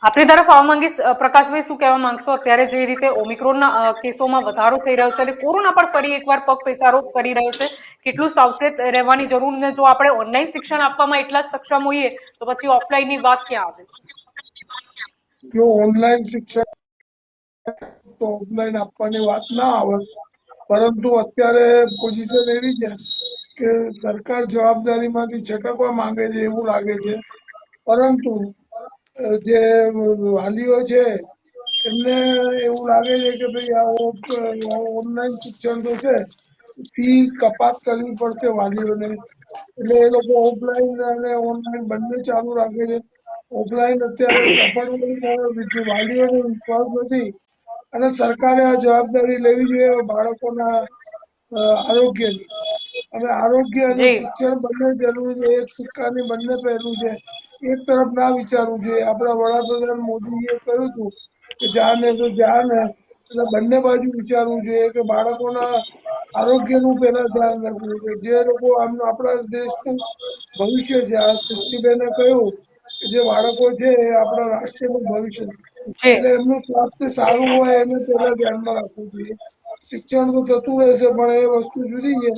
આપણી તરફ આવવા માંગીશ પ્રકાશભાઈ, શું કહેવા માંગશો? અત્યારે જે રીતે ઓમિક્રોનના કેસોમાં વધારો થઈ રહ્યો છે અને કોરોના પણ ફરી એકવાર પગ પેસારો કરી રહ્યો છે, કેટલું સાવચેત રહેવાની જરૂર, ને જો આપણે ઓનલાઈન શિક્ષણ આપવામાં એટલા જ સક્ષમ હોઈએ તો પછી ઓફલાઈન ની વાત ક્યાં આવે છે? જો ઓનલાઈન શિક્ષણ તો ઓફલાઈન આપવાની વાત ના આવે, પરંતુ અત્યારે પોઝિશન એવી છે કે સરકાર જવાબદારીમાંથી છટકવા માંગે છે એવું લાગે છે, પરંતુ જે વાલીઓ છે એમને એવું લાગે છે કે ભાઈ આ ઓનલાઈન શિક્ષણ તો છે, ફી કપાત કરવી પડશે વાલીઓને, એટલે એ લોકો ઓફલાઈન અને ઓનલાઈન બંને ચાલુ રાખે છે. ઓફલાઈન અત્યારે સફળ વાલીઓને વિશ્વાસ નથી, અને સરકારે આ જવાબદારી લેવી જોઈએ બાળકોના આરોગ્યની. અને આરોગ્ય અને શિક્ષણ બંને જરૂરી છે, એક સિક્કાની બંને પહેલું છે. એક તરફ ના વિચારવું જોઈએ. આપણા વડાપ્રધાન મોદીએ કહ્યું હતું કે જાન હે તો જાન હે, એટલે બંને બાજુ વિચારવું જોઈએ કે બાળકોના આરોગ્યનું પહેલા ધ્યાન રાખવું જોઈએ. જે લોકો આપણા દેશનું ભવિષ્ય છે, આ સૃષ્ટિબેને કહ્યું કે જે બાળકો છે એ આપણા રાષ્ટ્રનું ભવિષ્ય છે, એટલે એમનું સ્વાસ્થ્ય સારું હોય એને પહેલા ધ્યાનમાં રાખવું જોઈએ. શિક્ષણ તો થતું રહેશે પણ એ વસ્તુ જુદી છે,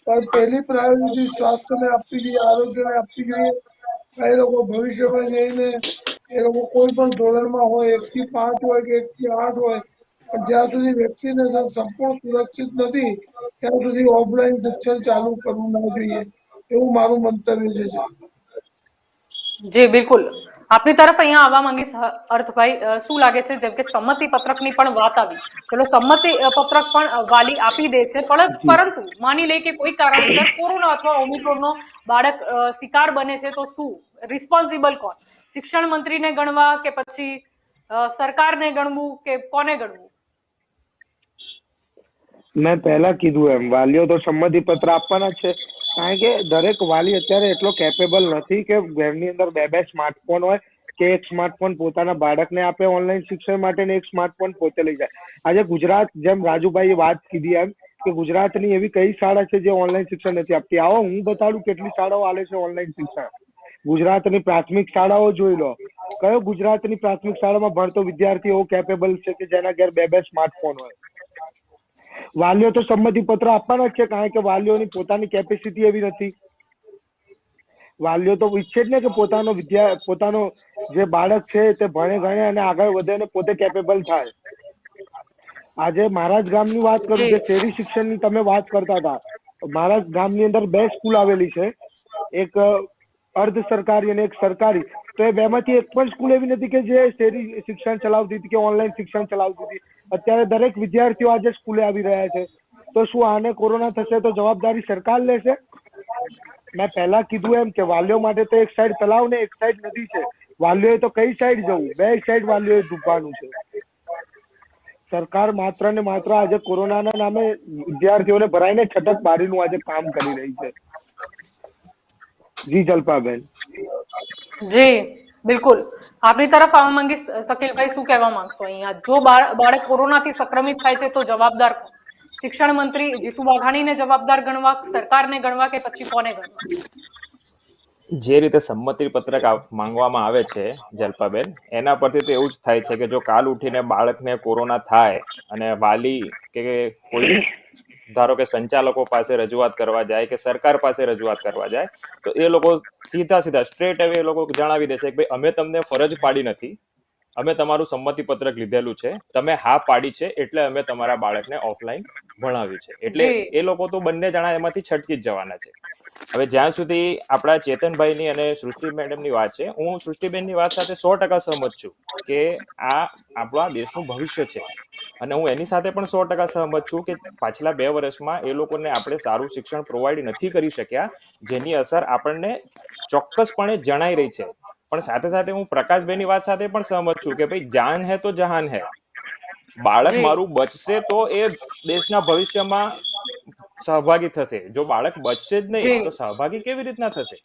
પણ પહેલી પ્રાયોરિટી સ્વાસ્થ્યને આપવી જોઈએ, આરોગ્યને આપવી જોઈએ. એ લોકો ભવિષ્યમાં જઈને એ લોકો કોઈ પણ ધોરણમાં હોય, 1 થી 5 હોય કે 1 થી 8 હોય, પણ જ્યાં સુધી વેક્સિનેશન સંપૂર્ણ સુરક્ષિત નથી ત્યાં સુધી ઓફલાઈન શિક્ષણ ચાલુ કરવું ના જોઈએ, એવું મારું મંતવ્ય છે. જી બિલકુલ. આપની તરફ અહીંયા આવવા માંગીશ અર્થભાઈ, શું લાગે છે? જેમ કે સંમતિ પત્રકની પણ વાત આવી, ચલો સંમતિ પત્રક પણ વાલી આપી દે છે, પરંતુ માની લે કે કોઈ કારણસર કોરોના અથવા ઓમિક્રોનનો બાળક શિકાર બને છે, તો શું રિસ્પોન્સિબલ કોણ? શિક્ષણ મંત્રીને ગણવા કે પછી સરકારને ગણવું કે કોને ગણવું? મેં પહેલા કીધું એમ, વાલીઓ તો સંમતિ પત્ર આપવાના છે, કારણ કે દરેક વાલી અત્યારે એટલો કેપેબલ નથી કે ઘરની અંદર 2 સ્માર્ટફોન હોય કે એક સ્માર્ટફોન પોતાના બાળકને આપે ઓનલાઈન શિક્ષણ માટે ને એક સ્માર્ટફોન પોતે લઈ જાય. આજે ગુજરાત, જેમ રાજુભાઈએ વાત કીધી એમ, કે ગુજરાતની એવી કઈ શાળા છે જે ઓનલાઈન શિક્ષણ નથી આપતી. આવો હું બતાડું કેટલી શાળાઓ આલે છે ઓનલાઈન શિક્ષણ. ગુજરાતની પ્રાથમિક શાળાઓ જોઈ લો. કયો ગુજરાતની પ્રાથમિક શાળામાં ભણતો વિદ્યાર્થી એવો કેપેબલ છે કે જેના ઘેર બે સ્માર્ટફોન હોય? વાલીઓ તો સંમતિ પત્ર આપવાના જ છે, કારણ કે વાલીઓની પોતાની કેપેસિટી એવી નથી. વાલીઓ તો ઈચ્છે જ ને કે પોતાનો જે બાળક છે તે ભણે ગણે અને આગળ વધે અને પોતે કેપેબલ થાય. આજે મારા જ ગામની વાત કરું, જે શહેરી શિક્ષણની તમે વાત કરતા હતા, મારા જ ગામની અંદર 2 સ્કૂલ આવેલી છે, એક અર્ધ સરકારી અને એક સરકારી. તો એ બેમાંથી એક પણ સ્કૂલ એવી નથી કે જે શહેરી શિક્ષણ ચલાવતી હતી કે ઓનલાઈન શિક્ષણ ચલાવતી હતી. અત્યારે દરેક વિદ્યાર્થીઓ આજે સ્કૂલે આવી રહ્યા છે. તો શું આને કોરોના થશે તો જવાબદારી સરકાર લેશે? મેં પહેલા કીધું એમ કે વાલીઓ માટે તો એક સાઈડ તલાવ ને એક સાઈડ નદી છે. વાલીઓએ તો કઈ સાઈડ જવું? 2 સાઈડ વાલીઓએ ડૂબવાનું છે. સરકાર માત્ર ને માત્ર આજે કોરોનાના નામે વિદ્યાર્થીઓને ભરાઈને છટક મારીનું આજે કામ કરી રહી છે. જી જલ્પાબેન. જી બિલકુલ. આપની તરફ આવવા માંગીશ શકીલભાઈ, શું કહેવા માંગશો અહીંયા? જો બાળક કોરોનાથી સંક્રમિત થાય છે તો જવાબદાર કોણ? શિક્ષણ મંત્રી જીતુ વાઘાણીને જવાબદાર ગણવા, સરકારને ગણવા, કે પછી કોને ગણવા? જે રીતે સંમતિ પત્રક માંગવામાં આવે છે જલ્પાબેન, એના પરથી તો એવું જ થાય છે કે જો કાલ ઉઠીને બાળકને કોરોના થાય અને વાલી કે કોઈ ધારો કે સંચાલકો પાસે રજૂઆત કરવા જાય કે સરકાર પાસે રજૂઆત કરવા જાય, તો એ લોકો સીધા સ્ટ્રેટ અવે એ લોકો જણાવી દેશે કે ભાઈ અમે તમને ફરજ પાડી નથી, અમે તમારું સંમતિ પત્રક લીધેલું છે, તમે હા પાડી છે એટલે અમે તમારા બાળકને ઓફલાઈન ભણાવ્યું છે. એટલે એ લોકો તો બંને જણા એમાંથી છટકી જ જવાના છે. હવે જ્યાં સુધી આપણા ચેતનભાઈની અને સૃષ્ટિ મેડમની વાત છે, હું સૃષ્ટિબેનની વાત સાથે 100% સહમત છું કે આ આપણા દેશનું ભવિષ્ય છે. અને હું એની સાથે પણ 100% સહમત છું કે પાછલા 2 વર્ષમાં એ લોકોને આપણે સારું શિક્ષણ પ્રોવાઈડ નથી કરી શક્યા, જેની અસર આપણને ચોક્કસપણે જણાઈ રહી છે. પણ સાથે સાથે હું પ્રકાશભાઈની વાત સાથે પણ સહમત છું કે ભાઈ જાન હે તો જહાન હે. બાળક મારું બચશે તો એ દેશના ભવિષ્યમાં સહભાગી થશે. જો બાળક બચશે જ નહીં તો સહભાગી કેવી રીતના થશે?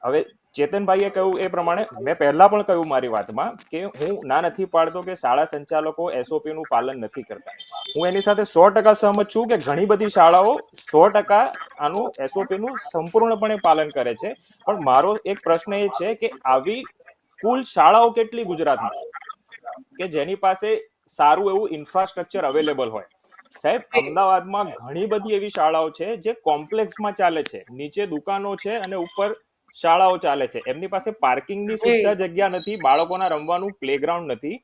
હવે ચેતનભાઈએ કહ્યું એ પ્રમાણે મેં પહેલા પણ કહ્યું મારી વાતમાં કે હું ના નથી પાડતો કે શાળા સંચાલકો SOP નું પાલન નથી કરતા. હું એની સાથે 100% સહમત છું કે ઘણી બધી શાળાઓ 100% આનું SOP નું સંપૂર્ણપણે પાલન કરે છે. પણ મારો એક પ્રશ્ન એ છે કે આવી કુલ શાળાઓ કેટલી ગુજરાતમાં કે જેની પાસે સારું એવું ઇન્ફ્રાસ્ટ્રક્ચર અવેલેબલ હોય? સાહેબ, અમદાવાદમાં ઘણી બધી એવી શાળાઓ છે જે કોમ્પ્લેક્સમાં ચાલે છે, નીચે દુકાનો છે અને ઉપર શાળાઓ ચાલે છે. એમની પાસે પાર્કિંગની સુવિધા જગ્યા નથી, બાળકોના રમવાનું પ્લેગ્રાઉન્ડ નથી.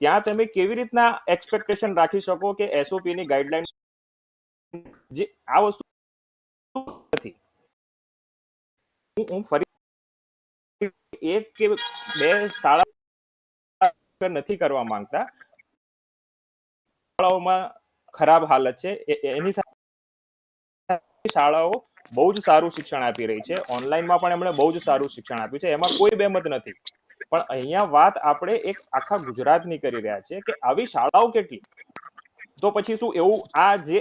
ત્યાં તમે કેવી રીતના એક્સપેક્ટેશન રાખી શકો કે SOP ની ગાઈડલાઈન જે આ વસ્તુ નથી. હું ફરી એક કે 2 શાળા નથી કરવા માંગતા. શાળાઓમાં ખરાબ હાલત છે, એની સાથે શાળાઓ બહુ જ સારું શિક્ષણ આપી રહી છે. ઓનલાઈનમાં પણ એમણે બહુ જ સારું શિક્ષણ આપ્યું છે, એમાં કોઈ બેમત નથી. પણ અહીંયા વાત આપણે એક આખા ગુજરાતની કરી રહ્યા છે કે આવી શાળાઓ કેટલી? તો પછી શું એવું આ જે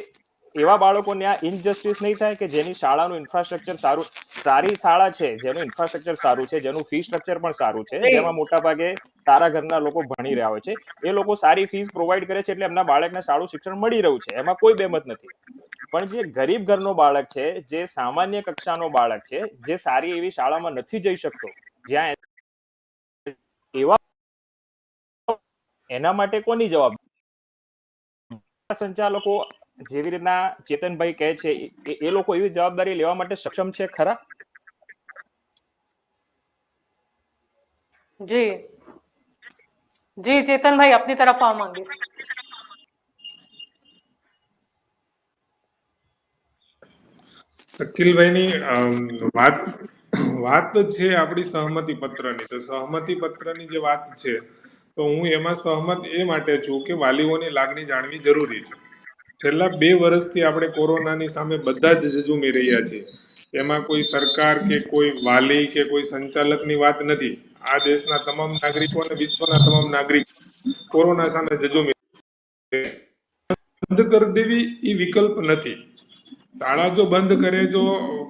એવા બાળકોને આ ઇનજસ્ટિસ નહીં થાય કે જેની શાળાનું ઇન્ફ્રાસ્ટ્રક્ચર સારું, સારી શાળા છે જેનું ઇન્ફ્રાસ્ટ્રક્ચર સારું છે, જેનું ફી સ્ટ્રક્ચર પણ સારું છે, જેમાં મોટા ભાગે સારા ઘરના લોકો ભણી રહ્યા હોય છે, એ લોકો સારી ફીસ પ્રોવાઈડ કરે છે એટલે એમના બાળકને સારું શિક્ષણ મળી રહ્યું છે, એમાં કોઈ બેમત નથી. પણ જે ગરીબ ઘરનો બાળક છે, જે સામાન્ય કક્ષાનો બાળક છે, જે સારી એવી શાળામાં નથી જઈ શકતો, જ્યાં એવા એના માટે કોની જવાબદારી? સંચાલકો જેવી રીતના ચેતનભાઈ કહે છે એ લોકો એવી જવાબદારી લેવા માટે સક્ષમ છે ખરા? જી જી ચેતનભાઈ, આપની તરફ આવવા માંગીશ. અખિલભાઈની વાત તો છે આપણી સહમતિ પત્રની. તો સહમતિ પત્રની જે વાત છે તો હું એમાં સહમત એ માટે છું કે વાલીઓની લાગણી જાણવી જરૂરી છે. છેલ્લા 2 વર્ષથી આપણે કોરોનાની સામે બધા જ ઝઝૂમી રહ્યા છીએ. એમાં કોઈ સરકાર કે કોઈ વાલી કે કોઈ સંચાલકની વાત નથી. આ દેશના તમામ નાગરિકો અને વિશ્વના તમામ નાગરિકો કોરોના સામે ઝઝૂમી. બંધ કરી દેવી એ વિકલ્પ નથી. શાળા જો બંધ કરે, જો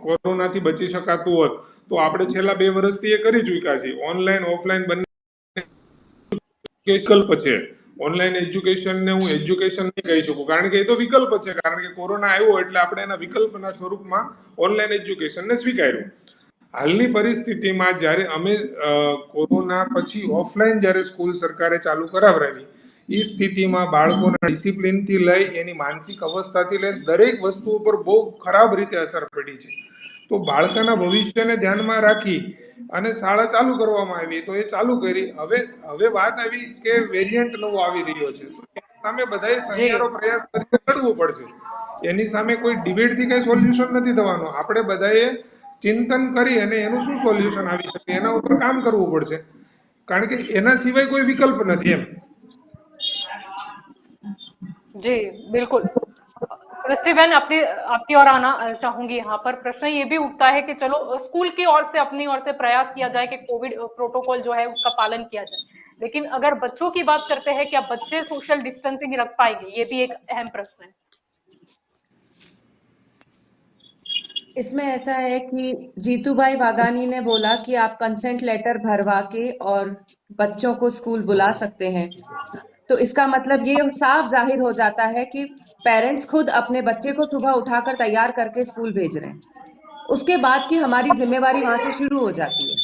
કોરોનાથી બચી શકાતું હોત તો આપણે છેલ્લા 2 વર્ષથી એ કરી ચૂક્યા છીએ. ઓનલાઈન ઓફલાઈન બંને વિકલ્પ છે. ઓનલાઈન એજ્યુકેશનને હું એજ્યુકેશન નહીં કહી શકું, કારણ કે એ તો વિકલ્પ છે. કારણ કે કોરોના આવ્યો એટલે આપણે એના વિકલ્પના સ્વરૂપમાં ઓનલાઈન એજ્યુકેશનને સ્વીકાર્યું. હાલની પરિસ્થિતિમાં જ્યારે અમે કોરોના પછી ઓફલાઈન જ્યારે સ્કૂલ સરકારે ચાલુ કરાવરાવી, એ સ્થિતિમાં બાળકોના ડિસિપ્લિનથી લઈ એની માનસિક અવસ્થાથી લઈ દરેક વસ્તુ ઉપર બહુ ખરાબ રીતે અસર પડી છે. તો બાળકના ભવિષ્યને ધ્યાનમાં રાખી અને શાળા ચાલુ કરવામાં આવી, તો એ ચાલુ કરી. હવે વાત આવી કે વેરિયન્ટ નવો આવી રહ્યો છે, તો એની સામે બધાએ સહિયારો પ્રયાસ કરીને લડવું પડશે. એની સામે કોઈ ડિબેટથી કઈ સોલ્યુશન નથી થવાનું. આપણે બધાએ ચિંતન કરી અને એનું શું સોલ્યુશન આવી શકે એના ઉપર કામ કરવું પડશે, કારણ કે એના સિવાય કોઈ વિકલ્પ નથી એમ. जी बिल्कुल। सृष्टि बहन आपकी ओर आना चाहूंगी। यहाँ पर प्रश्न ये भी उठता है कि चलो स्कूल की ओर से अपनी ओर से प्रयास किया जाए कि कोविड प्रोटोकॉल जो है उसका पालन किया जाए, लेकिन अगर बच्चों की बात करते हैं, क्या बच्चे सोशल डिस्टेंसिंग रख पाएंगे? ये भी एक अहम प्रश्न है। इसमें ऐसा है कि जीतू भाई वाघानी ने बोला कि आप कंसेंट लेटर भरवा के और बच्चों को स्कूल बुला सकते हैं, तो इसका मतलब ये साफ जाहिर हो जाता है कि पेरेंट्स खुद अपने बच्चे को सुबह उठाकर तैयार करके स्कूल भेज रहे हैं। उसके बाद की हमारी जिम्मेवारी वहां से शुरू हो जाती है।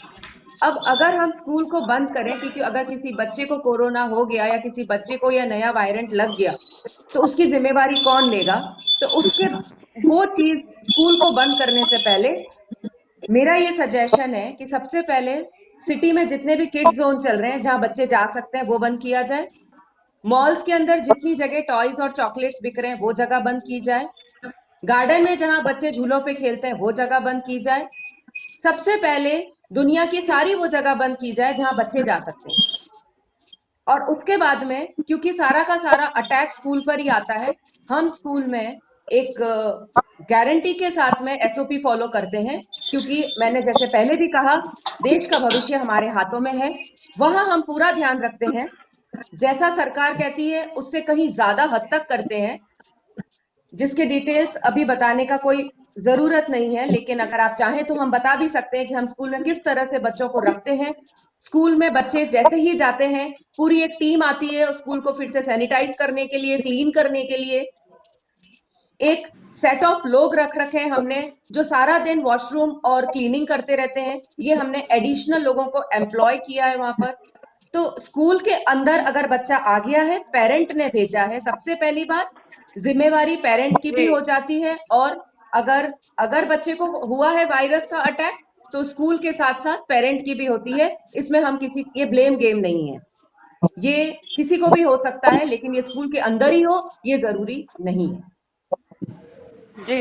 अब अगर हम स्कूल को बंद करें, क्योंकि अगर किसी बच्चे को कोरोना हो गया या किसी बच्चे को यह नया वायरेंट लग गया तो उसकी जिम्मेवारी कौन लेगा? तो उसके वो चीज स्कूल को बंद करने से पहले मेरा ये सजेशन है कि सबसे पहले सिटी में जितने भी किड जोन चल रहे हैं जहां बच्चे जा सकते हैं वो बंद किया जाए। मॉल्स के अंदर जितनी जगह टॉयज और चॉकलेट्स बिक रहे हैं वो जगह बंद की जाए। गार्डन में जहां बच्चे झूलों पे खेलते हैं वो जगह बंद की जाए। सबसे पहले दुनिया की सारी वो जगह बंद की जाए जहां बच्चे जा सकते हैं, और उसके बाद में, क्योंकि सारा का सारा अटैक स्कूल पर ही आता है, हम स्कूल में एक गारंटी के साथ में एसओपी फॉलो करते हैं, क्योंकि मैंने जैसे पहले भी कहा देश का भविष्य हमारे हाथों में है। वहां हम पूरा ध्यान रखते हैं, जैसा सरकार कहती है उससे कहीं ज्यादा हद तक करते हैं, जिसके डिटेल्स अभी बताने का कोई जरूरत नहीं है, लेकिन अगर आप चाहें तो हम बता भी सकते हैं कि हम स्कूल में किस तरह से बच्चों को रखते हैं। स्कूल में बच्चे जैसे ही जाते हैं पूरी एक टीम आती है स्कूल को फिर से सैनिटाइज करने के लिए, क्लीन करने के लिए। एक सेट ऑफ लोग रख रखे हैं हमने जो सारा दिन वॉशरूम और क्लीनिंग करते रहते हैं, ये हमने एडिशनल लोगों को एम्प्लॉय किया है वहां पर। तो स्कूल के अंदर अगर बच्चा आ गया है, पेरेंट ने भेजा है, सबसे पहली बात जिम्मेवारी पेरेंट की भी हो जाती है। और अगर बच्चे को हुआ है वायरस का अटैक तो स्कूल के साथ साथ पेरेंट की भी होती है। इसमें हम ये ब्लेम गेम नहीं है, ये किसी को भी हो सकता है, लेकिन ये स्कूल के अंदर ही हो ये जरूरी नहीं है। जी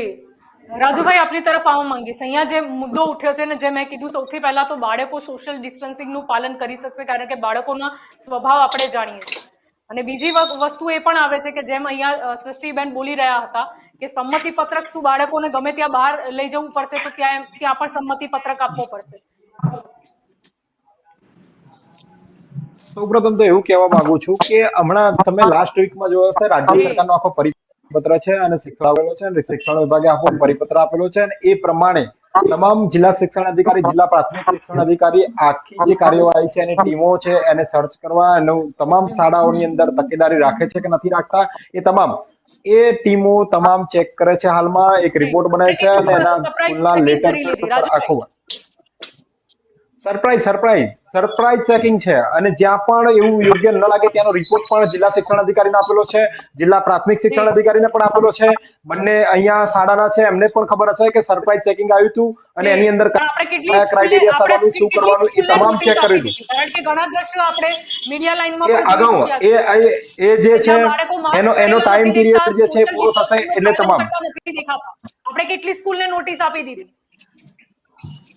રાજુભાઈ આપની તરફ આવવા માંગીશ। અહીંયા જે મુદ્દો ઉઠ્યો છે ને, જે મેં કીધું, સૌથી પહેલા તો બાળકો સોશિયલ ડિસ્ટન્સિંગનું પાલન કરી શકશે, કારણ કે બાળકોના સ્વભાવ આપણે જાણીએ છીએ। અને બીજી વસ્તુ એ પણ આવે છે કે જેમ અહીંયા સૃષ્ટિબેન બોલી રહ્યા હતા કે સંમતિ પત્રક શું બાળકોને ગમે ત્યાં બહાર લઈ જવું પડશે તો ત્યાં પણ સંમતિ પત્રક આપવો પડશે? સૌપ્રથમ તો એવું કહેવા માંગુ છું કે હમણાં તમે લાસ્ટ વીકમાં જોયો હશે રાજ્ય સરકારનો આખો પરિપત્ર છે અને શિક્ષણ આવેલો છે અને શિક્ષણ વિભાગે આખો પરિપત્ર આપેલો છે અને એ પ્રમાણે તમામ જિલ્લા શિક્ષણ અધિકારી, જિલ્લા પ્રાથમિક શિક્ષણ અધિકારી આખી જે કાર્યવાહી છે એની ટીમો છે એને સર્ચ કરવા અને તમામ શાળાઓની અંદર તકેદારી રાખે છે કે નથી રાખતા એ તમામ એ ટીમો તમામ ચેક કરે છે। હાલમાં એક રિપોર્ટ બનાવે છે અને એના સ્કૂલના લેટર આખો સરપ્રાઈઝ ચેકિંગ છે અને જ્યાં પણ એવું યોગ્ય ન લાગે ત્યાંનો રિપોર્ટ પણ જિલ્લા શિક્ષણ અધિકારીને આપેલો છે, જિલ્લા પ્રાથમિક શિક્ષણ અધિકારીને પણ આપેલો છે। બંને અહીંયા શાળાના છે એમને પણ ખબર હશે કે સરપ્રાઈઝ ચેકિંગ આવ્યું હતું અને એની અંદર કયા ક્રાઇટેરિયા સારવાનું શું કરવાનું એ તમામ ચેક કર્યું હતું। કારણ કે ઘણા દ્રશ્યો આપણે મીડિયા લાઈનમાં પણ અગાઉ એ જે છે એનો ટાઈમ પીરિયડ જે છે પૂરો થશે એટલે તમામ આપણે કેટલી સ્કૂલને નોટિસ આપી દીધી?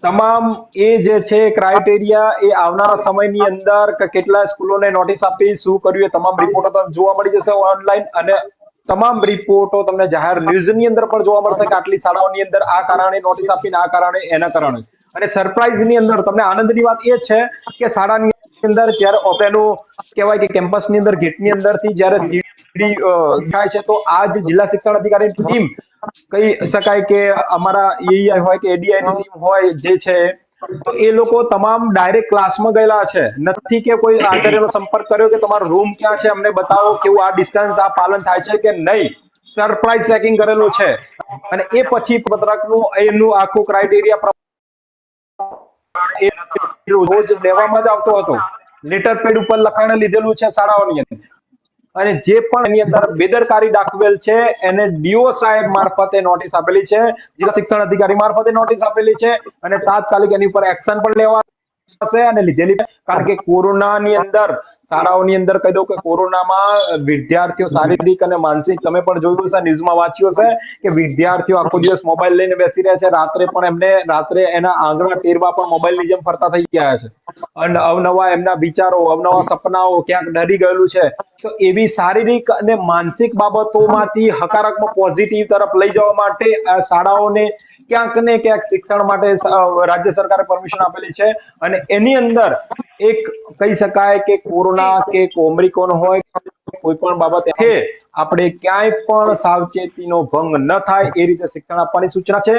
તમામ એ જે છે ક્રાઇટેરિયા એ આવનારા સમયની અંદર કેટલા સ્કૂલોને નોટિસ આપી, શું કર્યું, એ તમામ રિપોર્ટો જોવા મળી જશે ઓનલાઈન અને તમામ રિપોર્ટો તમને જાહેર ન્યૂઝની અંદર પણ જોવા મળશે કે આટલી શાળાઓની અંદર આ કારણે નોટિસ આપીને આ કારણે એના કારણે। અને સરપ્રાઈઝની અંદર તમને આનંદની વાત એ છે કે શાળાની અંદર જ્યારે તેનું કહેવાય કે કેમ્પસની અંદર ગેટની અંદરથી જ્યારે સીડી થાય છે તો આ જ જિલ્લા શિક્ષણ અધિકારીની ટીમ કહી શકાય કે અમારા એઆઈ હોય કે એડીઆઈ ની ટીમ હોય જે છે તો એ લોકો તમામ ડાયરેક્ટ ક્લાસમાં ગયેલા છે, નથી કે કોઈ આચાર્યનો સંપર્ક કર્યો કે તમારો રૂમ ક્યાં છે, અમને બતાવો, કેવું આ ડિસ્ટન્સ આ પાલન થાય છે કે નહીં. સરપ્રાઇઝ ચેકિંગ કરેલું છે અને એ પછી પત્રકનું એનું આખું ક્રાઇટેરિયા રોજ લેવામાં જ આવતો હતો. લેટર પેડ ઉપર લખાણ લીધેલું છે શાળાઓની અંદર. અને જે પણ એની અંદર બેદરકારી દાખવેલ છે એને ડીઓ સાહેબ મારફતે નોટિસ આપેલી છે, જિલ્લા શિક્ષણ અધિકારી મારફતે નોટિસ આપેલી છે અને તાત્કાલિક એની ઉપર એક્શન પણ લેવા અને લીધેલી છે. કારણ કે કોરોનાની અંદર શાળાઓની અંદર કહી દઉં કે કોરોનામાં વિદ્યાર્થીઓ શારીરિક અને માનસિક, તમે પણ જોયું હશે, ન્યૂઝમાં વાંચ્યું હશે કે વિદ્યાર્થીઓ આખો દિવસ મોબાઈલ લઈને બેસી રહ્યા છે, રાત્રે પણ એમને રાત્રે એના આંગણા ટેરવા પણ મોબાઈલની જેમ ફરતા થઈ ગયા છે અને અવનવા એમના વિચારો, અવનવા સપનાઓ, ક્યાંક ડરી ગયેલું છે. તો એવી શારીરિક અને માનસિક બાબતોમાંથી હકારાત્મક પોઝિટિવ તરફ લઈ જવા માટે શાળાઓને ક્યાંક ને ક્યાંક શિક્ષણ માટે રાજ્ય સરકારે પરમિશન આપેલી છે. અને એની અંદર એક કહી શકાય કે કોરોના કે ઓમિક્રોન હોય, કોઈ પણ બાબત છે, આપણે ક્યાંય પણ સાવચેતીનો ભંગ ન થાય એ રીતે શિક્ષણ આપવાની સૂચના છે.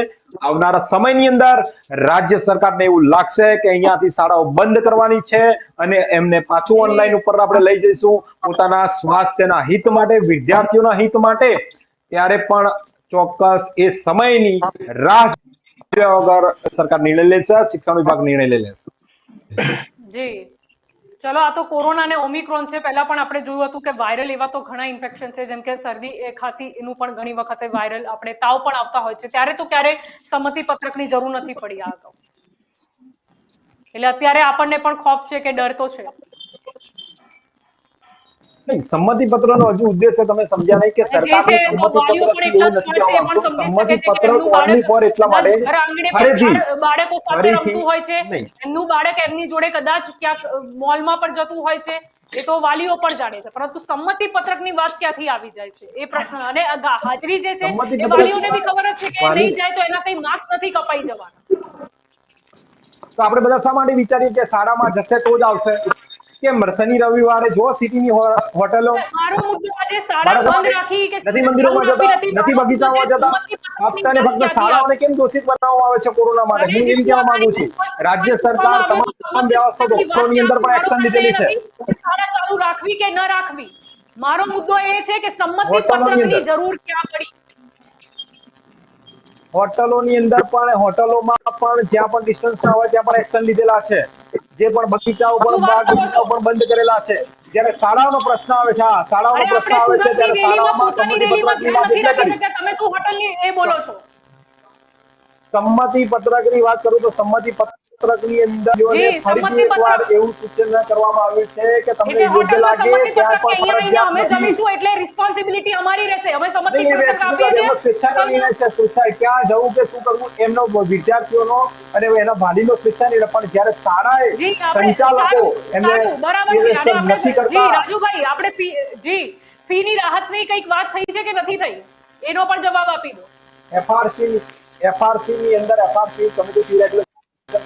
આવનારા સમયની અંદર રાજ્ય સરકારને એવું લાગશે કે અહીંયાથી શાળાઓ બંધ કરવાની છે અને એમને પાછું ઓનલાઈન ઉપર આપણે લઈ જઈશું પોતાના સ્વાસ્થ્યના હિત માટે, વિદ્યાર્થીઓના હિત માટે, ત્યારે પણ ચોક્કસ એ સમયની રાહ વગર સરકાર નિર્ણય લેશે, શિક્ષણ વિભાગ નિર્ણય લઈ લેશે. જી ચલો, આ તો કોરોના અને ઓમિક્રોન છે. પહેલા પણ આપણે જોયું હતું કે વાયરલ એવા તો ઘણા ઇન્ફેક્શન છે, જેમ કે શરદી ખાંસી, એનું પણ ઘણી વખતે વાયરલ આપણે તાવ પણ આવતા હોય છે. ત્યારે તો ક્યારે સંમતિ પત્રકની જરૂર નથી પડી આ અગાઉ. એટલે અત્યારે આપણને પણ ખોફ છે કે ડર તો છે. સંમતિ પત્રનો હજુ ઉદ્દેશ્ય તમે સમજ્યા નહીં કે સરકારની સંમતિ પત્રથી એવું નથી આવવાનું. સંમતિ પત્રક ઓનલી ફોર એટલા માટે બાળકો સાથે રમતું હોય છે, નહીં, એમનું બાળક એમની જોડે કદાચ ક્યાંક મોલમાં પણ જતું હોય છે, એ તો વાલીઓ પણ જાણે છે, પરંતુ સંમતિ પત્રકની વાત ક્યાંથી આવી જાય છે એ પ્રશ્ન. અને હાજરી જે છે સંમતિ એ વાલીઓને બી ખબર જ છે કે નહીં જાય તો એના કઈ માર્ક્સ નથી કપાઈ જવાના. તો આપણે બધા શા માટે વિચારીએ કે શાળામાં જશે તો જ આવશે? કેમ શનિ રવિવારે જો સિટીની હોટલો મારો મુદ્દો આજે શાળા બંધ રાખી કે નથી, મંદિરોમાં જતા નથી, બગીચામાં જતા, ફક્ત ને ફક્ત શાળાઓને કેમ દોષિત બનાવવામાં આવે છે કોરોના માટે? હું એમ કહેવા માંગુ છું, રાજ્ય સરકાર તમામ વ્યવસ્થા ડોક્ટરોની અંદર પણ એક્શન લીધેલી છે. શાળા ચાલુ રાખવી કે ન રાખવી, મારો મુદ્દો એ છે કે સંમતિ હોટલોની પત્રકની અંદર જરૂર ક્યાં પડી. હોટલોની અંદર પણ, હોટલોમાં પણ જ્યાં પણ ડિસ્ટન્સ ના હોય ત્યાં પણ એક્શન લીધેલા છે. જે પણ બગીચાઓ પર, બાગ બગીચાઓ પણ બંધ કરેલા છે. જ્યારે શાળાઓનો પ્રશ્ન આવે છે, હા, શાળાઓનો પ્રશ્ન આવે છે, ત્યારે શાળાઓમાં સંમતિ પત્રકની વાત એટલે કરી. તમે શું હોટલની એ બોલો છો? સંમતિ પત્રકની વાત કરું તો સંમતિ પત્રકની અંદર ફરીથી એકવાર એવું સૂચન કરવામાં આવ્યું છે કે તમને યોગ્ય લાગે ત્યાં પણ ફરજિયાત અમે નથી. જમીશું એટલે રિસ્પોન્સિબિલિટી અમારી રહેશે. અમે સંમતિ નહીં, પત્રક આપીએ છીએ. સ્વેચ્છાનો નિર્ણય છે. સ્વેચ્છા ક્યાં જવું કે શું કરવું એમનો વિદ્યાર્થીઓનો અને એના વાલીનો સ્વેચ્છા નિર્ણય. પણ જ્યારે શાળાએ જી આપણે સંચાલકો એમને બરાબર છે. અને આપણે નથી જી કરતા. રાજુભાઈ, આપણે ફીની રાહતની કંઈક વાત થઈ છે કે નથી થઈ, એનો પણ જવાબ આપી દો. એફઆરસી ની અંદર FRC committee, fee regulation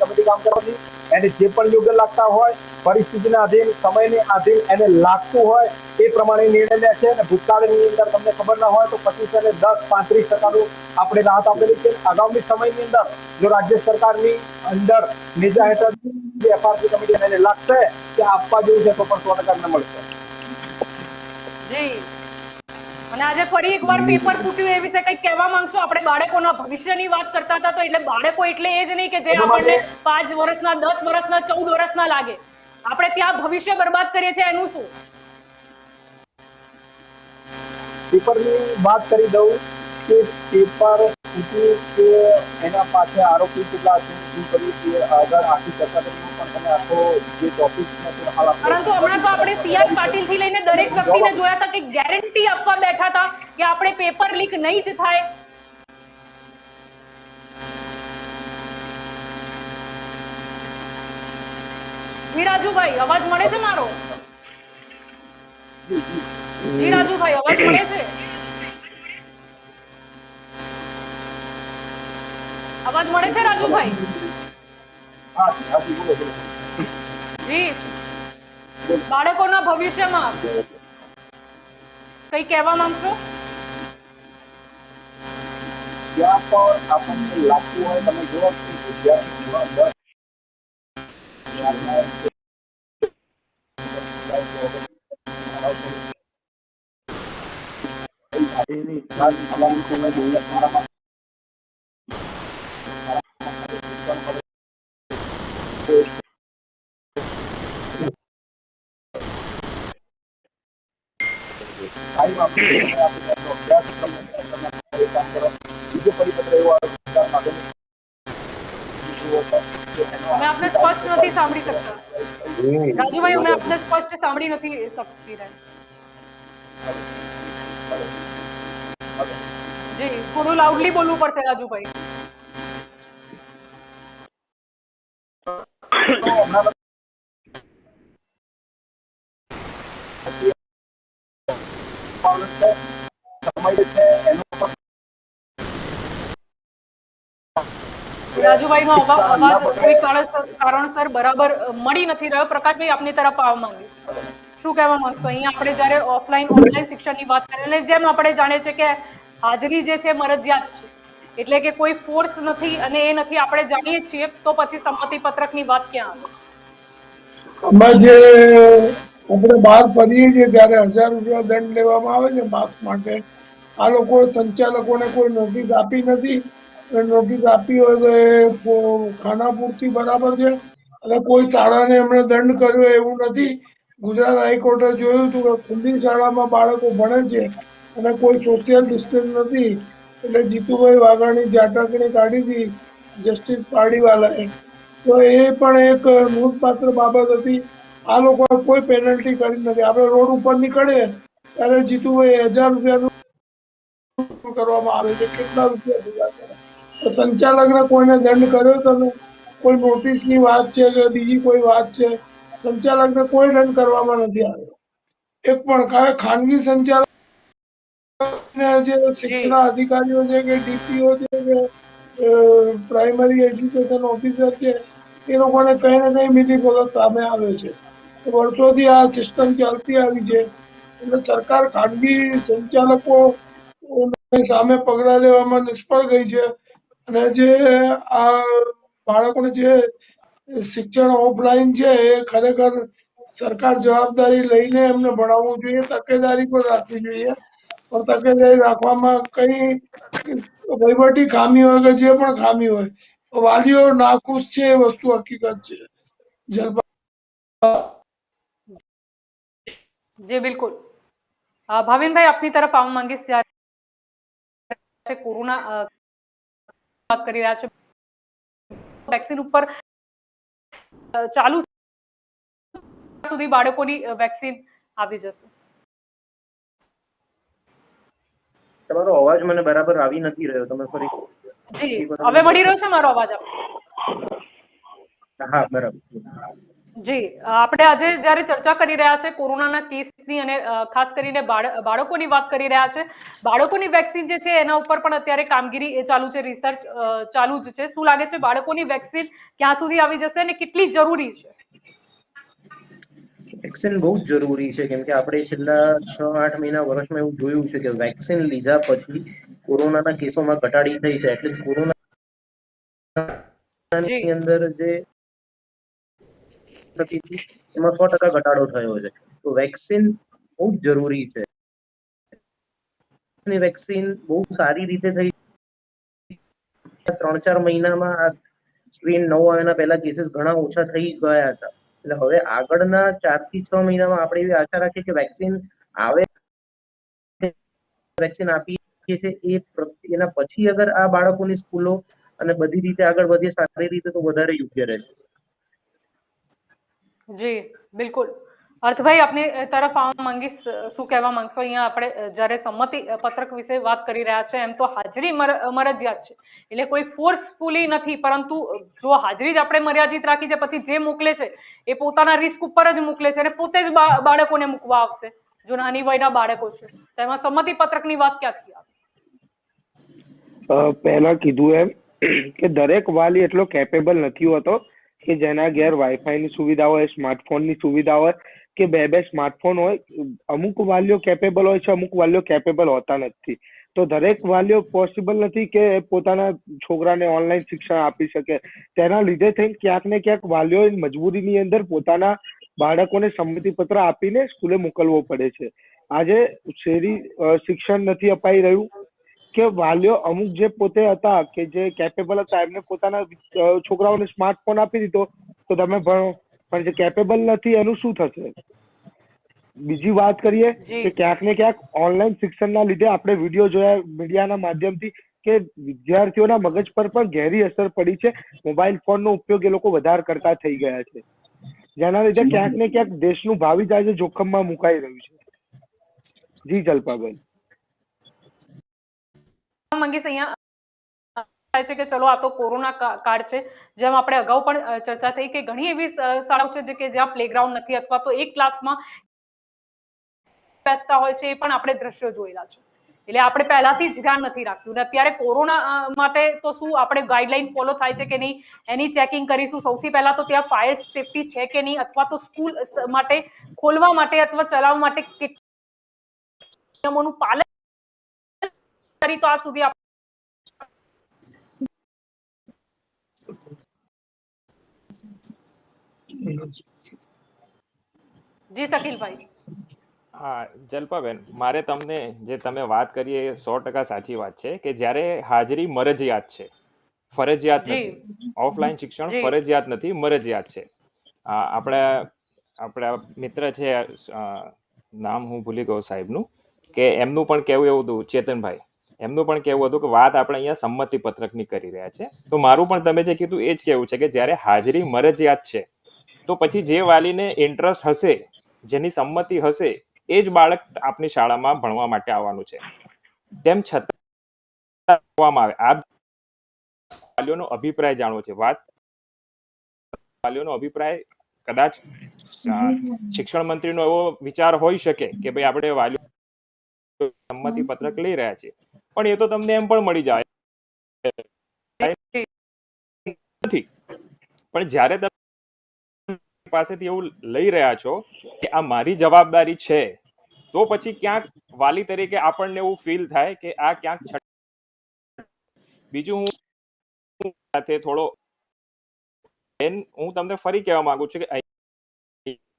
committee કામ કરવાની, એને જે પણ યોગ્ય લાગતા હોય, પરિસ્થિતિના આધીન, સમયને આધીન એને લાગતું હોય એ પ્રમાણે નિર્ણય લે છે. અને ભૂતકાળની અંદર તમને ખબર ના હોય તો 25 અને 10-35% આપણે રાહત આપેલી છે. આગામી સમયની અંદર જો રાજ્ય સરકારની અંદર નેજા હેઠળ એફઆરસી કમિટી એને લાગશે કે આપવા જેવું છે તો પણ 100% મળશે. જી, અને આજે ફરી એકવાર પેપર ફૂટ્યું એ વિશે કંઈક કહેવા માંગશો? આપણે બાળકોના ભવિષ્યની વાત કરતા હતા, તો એટલે બાળકો એટલે એ જ નહીં કે જે આપણને 5 વર્ષના, 10 વર્ષના, 14 વર્ષના લાગે. આપણે ત્યાં ભવિષ્ય બરબાદ કરીએ છીએ, એનું શું? પેપરની વાત કરી દઉં કે પેપર ફૂટ્યું કે એના પાછળ આરોપી કેટલા છે, શું કર્યું છે, આગળ આખી ચર્ચા કરીશું. પણ તમે આખો જે ટોપિક છે હાલ પરંતુ હમણાં તો આપણે CR પાટીલ થી લઈને દરેક વ્યક્તિને જોયા હતા કે ગેરંટી આપવા બેઠા હતા કે આપણે પેપર લીક નહીં જ થાય. જી રાજુભાઈ, અવાજ મળે છે મારો? જી રાજુભાઈ, અવાજ મળે છે? અવાજ મળે છે રાજુભાઈ? જી, બાળકોના ભવિષ્યમાં કઈ કહેવા માંગશો? જ્યાં પણ આપણને લાગતું હોય, તમે જોવો અમે આપને સ્પષ્ટ નથી સાંભળી શકતા રાજુભાઈ, અમે આપને સ્પષ્ટ સાંભળી નથી શકતી રહ્યા. જી, થોડું લાઉડલી બોલવું પડશે રાજુભાઈ. રાજુભાઈનો અવાજ કોઈ કારણસર બરાબર મળી નથી રહ્યો. પ્રકાશભાઈ, આપની તરફ આવવા માંગીશ. શું કહેવા માંગશો? અહીંયા આપણે જ્યારે ઓફલાઈન ઓનલાઈન શિક્ષણની વાત કરીએ અને જેમ આપણે જાણીએ છીએ કે હાજરી જે છે મરજિયાત છે, એટલે કે કોઈ ફોર્સ નથી અને એ નથી આપણે જાણીએ છીએ, તો પછી સંમતિ પત્રકની વાત ક્યાં આવે છે? આમાં જે આપણે બહાર ફરીએ છીએ ત્યારે 1000 રૂપિયા દંડ લેવામાં આવે છે માસ્ક માટે. આ લોકો સંચાલકોને કોઈ નોટિસ આપી નથી. નોટિસ આપી હોય તો એ ખાના પૂરતી બરાબર છે અને કોઈ શાળાને એમણે દંડ કર્યો એવું નથી. ગુજરાત હાઈકોર્ટે જોયું હતું કે ખુલ્લી શાળામાં બાળકો ભણે છે અને કોઈ સોશિયલ ડિસ્ટન્સ નથી, એટલે જીતુભાઈ વાઘાણી ઝાટકણી કાઢી હતી જસ્ટિસ પાડીવાલાએ. તો એ પણ એક નોંધપાત્ર બાબત હતી. આ લોકોએ કોઈ પેનલ્ટી કરી નથી. આપણે રોડ ઉપર નીકળીએ ત્યારે જીતુભાઈ 1000 રૂપિયાનું કરવામાં આવે છે. કેટલા રૂપિયા ભેગા કરે? તો સંચાલકને કોઈને દંડ કર્યો તો કોઈ નોટિસની વાત છે કે બીજી કોઈ વાત છે? સંચાલકને કોઈ દંડ કરવામાં નથી આવ્યો એક પણ. ખાનગી સંચાલક જે શિક્ષણ અધિકારીઓ છે કે ડીપીઓ છે કે પ્રાઇમરી એજ્યુકેશન ઓફિસર છે, એ લોકોને કઈ ને કઈ મિલીભગત સામે આવે છે. વર્ષોથી આ સિસ્ટમ ચાલતી આવી છે, એટલે સરકાર ખાનગી સંચાલકો સામે પગલાં લેવામાં નિષ્ફળ ગઈ છે. અને જે આ બાળકોને જે શિક્ષણ ઓફલાઈન છે એ ખરેખર સરકાર જવાબદારી લઈને એમને ભણાવવું જોઈએ, તકેદારી પણ રાખવી જોઈએ. પણ તકેદારી રાખવામાં કઈ વહીવટી ખામી હોય કે જે પણ ખામી હોય, વાલીઓ નાખુશ છે એ વસ્તુ હકીકત છે. જી બિલકુલ. ભાવિનભાઈ, આપની તરફ આવવા માંગીશ. જ્યારે કોરોના વાત કરી રહ્યા છે, વેક્સિન ઉપર ચાલુ સુધી બાળકોની વેક્સિન આવી જશે. તમારો અવાજ મને બરાબર આવી નથી રહ્યો. તમે ફરી જી, હવે મળી રહ્યો છે મારો અવાજ? હા, બરાબર. જી, આપણે આજે જ્યારે ચર્ચા કરી રહ્યા છે કોરોનાના કેસની અને ખાસ કરીને બાળકોની વાત કરી રહ્યા છે. બાળકોની વેક્સિન જે છે એના ઉપર પણ અત્યારે કામગીરી એ ચાલુ છે, રિસર્ચ ચાલુ જ છે. શું લાગે છે, બાળકોની વેક્સિન ક્યાં સુધી આવી જશે અને કેટલી જરૂરી છે? વેક્સિન બહુ જ જરૂરી છે, કેમ કે આપણે છેલ્લા 6-8 મહિના વર્ષમાં એવું જોયું છે કે વેક્સિન લીધા પછી કોરોનાના કેસોમાં ઘટાડી થઈ છે. એટલે કોરોનાની અંદર જે એમાં 100% ઘટાડો થયો છે. તો વેક્સિન બહુ જ જરૂરી છે. વેક્સિન બહુ સારી રીતે થઈ. 3-4 મહિનામાં આ સ્ટ્રેન નવો આવ્યાના પહેલા કેસીસ ઘણા ઓછા થઈ ગયા હતા. એટલે હવે આગળના 4 થી 6 મહિનામાં આપણે એવી આશા રાખીએ કે વેક્સિન આવે, વેક્સિન આપીએ છે એના પછી અગર આ બાળકોની સ્કૂલો અને બધી રીતે આગળ વધે સારી રીતે, તો વધારે યોગ્ય રહેશે. જી બિલકુલ. અર્થભાઈ, આપની તરફ આવવા માંગીશ. શું કહેવા માંગશો? અહીંયા આપણે જ્યારે સંમતિ પત્રક વિશે વાત કરી રહ્યા છે, એમ તો હાજરી મરજિયાત છે, એટલે કોઈ ફોર્સફુલી નથી, પરંતુ જો હાજરી જ આપણે મર્યાદિત રાખી છે, પછી જે મોકલે છે એ પોતાના રિસ્ક ઉપર જ મોકલે છે અને પોતે જ બાળકોને મૂકવા આવશે. જો નાની વયના બાળકો છે તો એમાં સંમતિ પત્રકની વાત ક્યાંથી આવે? પહેલા કીધું એમ કે દરેક વાલી એટલો કેપેબલ નથી હોતો કે જેના ઘેર વાઈફાઈની સુવિધા હોય, સ્માર્ટફોનની સુવિધા હોય કે બે સ્માર્ટફોન હોય. અમુક વાલીઓ કેપેબલ હોય છે, અમુક વાલીઓ કેપેબલ હોતા નથી. તો દરેક વાલીઓ પોસિબલ નથી કે પોતાના છોકરાને ઓનલાઈન શિક્ષણ આપી શકે. તેના લીધે થઈને ક્યાંક ને ક્યાંક વાલીઓએ મજબૂરીની અંદર પોતાના બાળકોને સંમતિપત્ર આપીને સ્કૂલે મોકલવો પડે છે. આજે શહેરી શિક્ષણ નથી અપાઈ રહ્યું કે વાલીઓ અમુક જે પોતે હતા કે જે કેપેબલ હતા એમને પોતાના છોકરાઓને સ્માર્ટફોન આપી દીધો તો તમે ભણો, પણ જે કેપેબલ નથી એનું શું થશે? બીજી વાત કરીએ કે ક્યાંક ને ક્યાંક ઓનલાઈન શિક્ષણના લીધે આપણે વિડીયો જોયા મીડિયાના માધ્યમથી કે વિદ્યાર્થીઓના મગજ પર પણ ઘેરી અસર પડી છે. મોબાઈલ ફોનનો ઉપયોગ એ લોકો વધારે કરતા થઈ ગયા છે, જેના લીધે ક્યાંક ને ક્યાંક દેશનું ભાવિ આજે જોખમમાં મુકાઈ રહ્યું છે. જી જલ્પાબેન. મંગેશ, અહીંયા થાય છે કે ચલો આ તો કોરોના કાળ છે, જેમ આપણે અગાઉ પણ ચર્ચા થઈ કે ઘણી એવી શાળાઓ છે કે જ્યાં પ્લેગ્રાઉન્ડ નથી અથવા તો એક ક્લાસમાં બેસતા હોય છે, એ પણ આપણે દ્રશ્યો જોયેલા છે. એટલે આપણે પહેલાથી જ ધ્યાન નથી રાખ્યું. અત્યારે કોરોના માટે તો શું આપણે ગાઈડલાઈન ફોલો થાય છે કે નહીં એની ચેકિંગ કરીશું. સૌથી પહેલા તો ત્યાં ફાયર સેફટી છે કે નહીં, અથવા તો સ્કૂલ માટે ખોલવા માટે અથવા ચલાવવા માટે નિયમોનું પાલન કરી તો આ સુધી જી શકીલભાઈ. હા જલ્પાબેન, મારે તમને જે તમે વાત કરી એ 100% સાચી વાત છે કે જ્યારે હાજરી મરજિયાત છે, ફરજિયાત નથી. ઓફલાઈન શિક્ષણ ફરજિયાત નથી, મરજિયાત છે. આપણા મિત્ર છે, નામ હું ભૂલી ગયો સાહેબનું, કે એમનું પણ કહેવું એવું હતું, ચેતનભાઈ, એમનું પણ કહેવું હતું કે વાત આપણે અહીંયા સંમતિ પત્રકની કરી રહ્યા છે. તો મારું પણ તમે જે કીધું એ જ કહેવું છે કે જ્યારે હાજરી મરજિયાત છે તો પછી જે વાલીને ઇન્ટરેસ્ટ હશે, જેની સંમતિ હશે, એ જ બાળક આપની શાળામાં ભણવા માટે આવવાનું છે. તેમ છતાં આવે આ વાલીઓનો અભિપ્રાય જાણવો છે. વાલીઓનો અભિપ્રાય કદાચ શિક્ષણ મંત્રીનો એવો વિચાર હોઈ શકે કે ભાઈ આપણે વાલીઓ સંમતિ પત્રક લઈ રહ્યા છીએ, પણ એ તો તમને એમ પણ મળી જાય નથી. પણ જ્યારે તમે પાસેથી એવું લઈ રહ્યા છો કે આ મારી જવાબદારી છે, તો પછી ક્યાંક વાલી તરીકે આપણને એવું ફીલ થાય કે આ ક્યાંક. બીજું હું સાથે થોડો હું તમને ફરી કહેવા માંગુ છું કે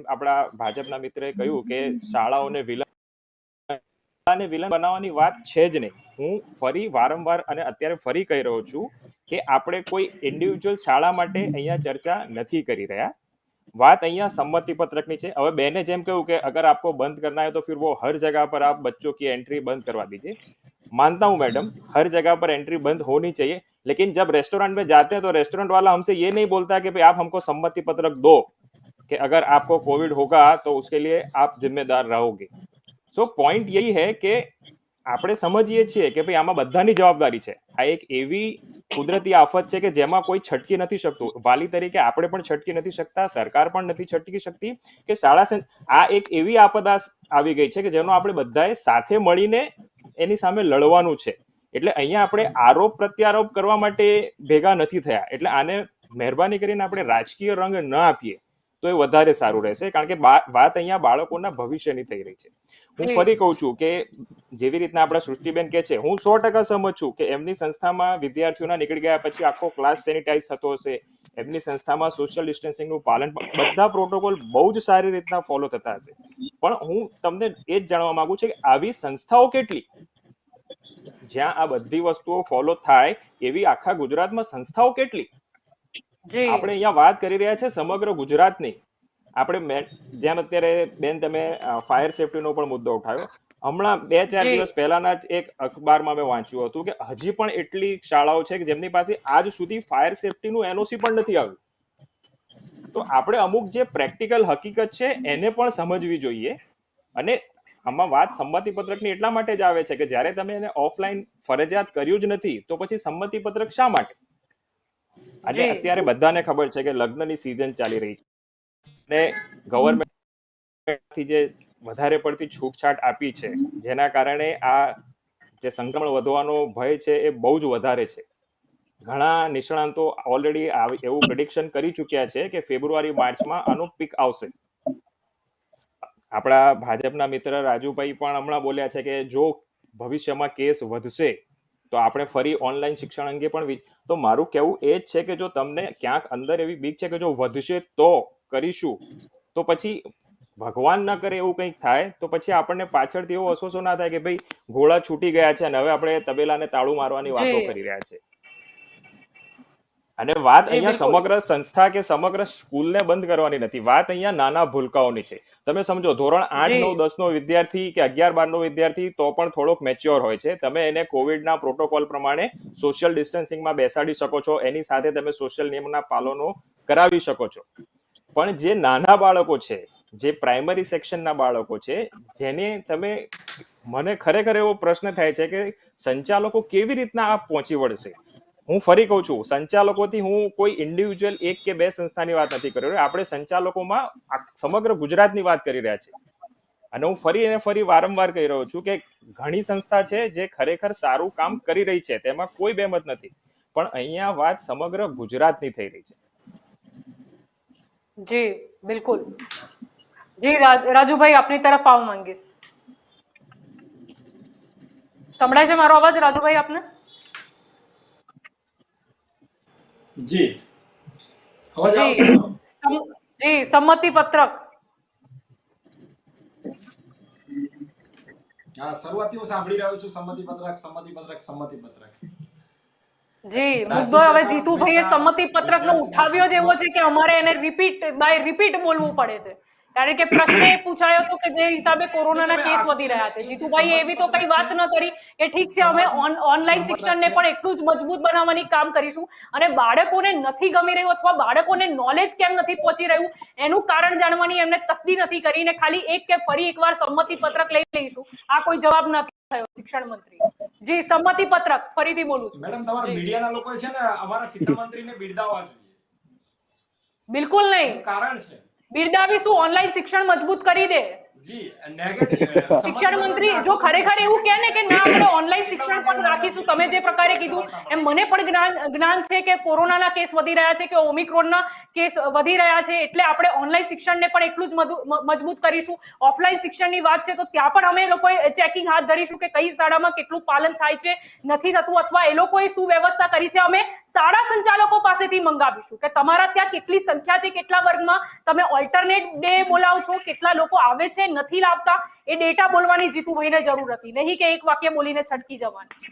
આપણા ભાજપના મિત્રએ કહ્યું કે શાળાઓને વિલન બનાવવાની વાત છે જ નહીં. હું ફરી વારંવાર અને અત્યારે ફરી કહી રહ્યો છું કે આપણે કોઈ ઇન્ડિવિજ્યુઅલ શાળા માટે અહીંયા ચર્ચા નથી કરી રહ્યા. बात અહીંયા सम्मति पत्रक ની છે. હવે બેને જેમ કહ્યું કે अगर आपको बंद करना है तो फिर वो हर जगह पर आप बच्चों की एंट्री बंद करवा दीजिए. मानता हूं मैडम, हर जगह पर एंट्री बंद होनी चाहिए, लेकिन जब रेस्टोरेंट में जाते हैं तो रेस्टोरेंट वाला हमसे ये नहीं बोलता कि भाई आप हमको सम्मति पत्रक दो कि अगर आपको कोविड होगा तो उसके लिए आप जिम्मेदार रहोगे. सो पॉइंट यही है कि આપણે સમજીએ છીએ કે ભાઈ આમાં બધાની જવાબદારી છે. આ એક એવી કુદરતી આફત છે કે જેમાં કોઈ છટકી નથી શકતું. વાલી તરીકે આપણે પણ છટકી નથી શકતા, સરકાર પણ નથી છટકી શકતી કે શાળા. આ એક એવી આપદા આવી ગઈ છે કે જેનો આપણે બધાએ સાથે મળીને એની સામે લડવાનું છે. એટલે અહીંયા આપણે આરોપ પ્રત્યારોપ કરવા માટે ભેગા નથી થયા. એટલે આને મહેરબાની કરીને આપણે રાજકીય રંગ ન આપીએ તો એ વધારે સારું રહેશે, કારણ કે વાત અહીંયા બાળકોના ભવિષ્યની થઈ રહી છે. હું ફરી કહું છું કે જેવી રીતના આપણા સૃષ્ટિબેન કે છે, હું 100% સહમત છું કે એમની સંસ્થામાં વિદ્યાર્થીઓના નીકળી ગયા પછી આખો ક્લાસ સેનિટાઈઝ થતો હશે, એમની સંસ્થામાં સોશિયલ ડિસ્ટન્સિંગનું પાલન, બધા પ્રોટોકોલ બહુ જ સારી રીતના ફોલો થતા હશે. પણ હું તમને એ જ જાણવા માંગુ છું કે આવી સંસ્થાઓ કેટલી જ્યાં આ બધી વસ્તુઓ ફોલો થાય એવી આખા ગુજરાતમાં સંસ્થાઓ કેટલી? આપણે અહીંયા વાત કરી રહ્યા છે સમગ્ર ગુજરાતની. આપણે જેમ અત્યારે બેન તમે ફાયર સેફટીનો પણ મુદ્દો ઉઠાવ્યો. હમણાં 2-4 દિવસ પહેલાના જ એક અખબારમાં મેં વાંચ્યું હતું કે હજી પણ એટલી શાળાઓ છે કે જેમની પાસે આજ સુધી ફાયર સેફટીનું એનઓસી પણ નથી આવ્યું. તો આપણે અમુક જે પ્રેક્ટિકલ હકીકત છે એને પણ સમજવી જોઈએ. અને આમાં વાત સંમતિ પત્રકની એટલા માટે જ આવે છે કે જ્યારે તમે એને ઓફલાઈન ફરજિયાત કર્યું જ નથી તો પછી સંમતિ પત્રક શા માટે? આજે અત્યારે બધાને ખબર છે કે લગ્નની સિઝન ચાલી રહી છે અને ગવર્મેન્ટથી જે વધારે પડતી છૂટછાટ આપી છે, જેના કારણે આ જે સંક્રમણ વધવાનો ભય છે એ બહુ જ વધારે છે. ઘણા નિષ્ણાંતો ઓલરેડી એવું પ્રેડિક્શન કરી ચૂક્યા છે કે ફેબ્રુઆરી-માર્ચમાં આનો પીક આવશે. આપણા ભાજપના મિત્ર રાજુભાઈ પણ હમણાં બોલ્યા છે કે જો ભવિષ્યમાં કેસ વધશે તો આપણે ફરી ઓનલાઈન શિક્ષણ અંગે પણ તો મારું કહેવું એ જ છે કે જો તમને ક્યાંક અંદર એવી બીક છે કે જો વધશે તો કરીશું, તો પછી ભગવાન ના કરે એવું કંઈક થાય તો પછી આપણને પાછળથી એવો અફસોસ ના થાય કે ભાઈ ઘોડા છૂટી ગયા છે અને હવે આપણે તબેલાને તાળું મારવાની વાતો કરી રહ્યા છે. અને વાત અહીંયા સમગ્ર સંસ્થા કે સમગ્ર સ્કૂલને બંધ કરવાની નથી, વાત અહીંયા નાના ભૂલકાઓની છે. તમે સમજો ધોરણ 8, 9, 10 નો વિદ્યાર્થી કે 11, 12 નો વિદ્યાર્થી તો પણ થોડોક મેચ્યોર હોય છે. તમે એને કોવિડના પ્રોટોકોલ પ્રમાણે સોશિયલ ડિસ્ટન્સિંગમાં બેસાડી શકો છો, એની સાથે તમે સોશિયલ નિયમના પાલનો કરાવી શકો છો. પણ જે નાના બાળકો છે, જે પ્રાઇમરી સેક્શનના બાળકો છે, જેને તમે મને ખરેખર એવો પ્રશ્ન થાય છે કે સંચાલકો કેવી રીતના આ પહોંચી વળશે. હું ફરી કહું છું, સંચાલકોથી હું કોઈ ઇન્ડિવિજ્યુઅલ 1 કે 2 સંસ્થાની વાત નથી કરી રહ્યો, આપણે સંચાલકોમાં સમગ્ર ગુજરાતની વાત કરી રહ્યા છે. અને હું ફરી વારંવાર કહી રહ્યો છું કે ઘણી સંસ્થા છે જે ખરેખર સારું કામ કરી રહી છે, તેમાં કોઈ બેમત નથી, પણ અહીંયા વાત સમગ્ર ગુજરાતની થઈ રહી છે. જી બિલકુલ. જી રાજુભાઈ, આપની તરફ આવવા માંગીશ. સંભળાય છે મારો અવાજ રાજુભાઈ આપને? જી અવાજ આવે છે? જી સંમતિ પત્રક. હા, શરૂઆતથી હું સાંભળી રહ્યો છું સંમતિ પત્રક. જી મુદ્દો હવે જીતુભાઈએ સંમતિ પત્રકનો ઉઠાવ્યો જ એવો છે કે અમારે એને રિપીટ બોલવું પડે છે, કારણ કે પ્રશ્ન એ પૂછાયો હતો કે જે હિસાબે કોરોનાના કેસ વધી રહ્યા છે. જીતુભાઈએ એવી તો કઈ વાત ન કરી કે ઠીક છે અમે ઓનલાઈન શિક્ષણને પણ એટલું જ મજબૂત બનાવવાની કામ કરીશું, અને બાળકોને નથી ગમી રહ્યું અથવા બાળકોને નોલેજ કેમ નથી પહોંચી રહ્યું એનું કારણ જાણવાની એમને તસ્દી નથી કરીને ખાલી ફરી એકવાર સંમતિ પત્રક લઈ લઈશું, આ કોઈ જવાબ નથી થયો શિક્ષણ મંત્રી. જી સંમતિ પત્રક ફરીથી બોલું છું. મેડમ, તમારા મીડિયાના લોકો છે ને અમારા શિક્ષણ મંત્રીને બિરદાવવા જોઈએ. બિલકુલ નહીં, કારણ છે બિરદાવીશું, ઓનલાઈન શિક્ષણ મજબૂત કરી દે. જી નેગેટિવ શિક્ષણ મંત્રી જો ખરેખર એવું કહે ને કે ના આપણે ઓનલાઈન શિક્ષણ પણ રાખીશું, તમે જે પ્રકારે કીધું એમ મને પણ જ્ઞાન છે કે કોરોનાના કેસ વધી રહ્યા છે, કે ઓમિક્રોનના કેસ વધી રહ્યા છે, એટલે આપણે ઓનલાઈન શિક્ષણને પણ એટલું જ મજબૂત કરીશું. ઓફલાઈન શિક્ષણની વાત છે તો ત્યાં પણ અમે લોકોએ ચેકિંગ હાથ ધરીશું કે કઈ શાળામાં કેટલું પાલન થાય છે, નથી થતું, અથવા એ લોકોએ શું વ્યવસ્થા કરી છે અમે શાળા સંચાલકો પાસેથી મંગાવીશું કે તમારા ત્યાં કેટલી સંખ્યા છે, કેટલા વર્ગમાં તમે ઓલ્ટરનેટ ડે બોલાવો છો, કેટલા લોકો આવે છે, નથી લાવતા, એ ડેટા બોલવાની જીતુભાઈને જરૂર હતી, નહીં કે એક વાક્ય બોલીને છટકી જવાની.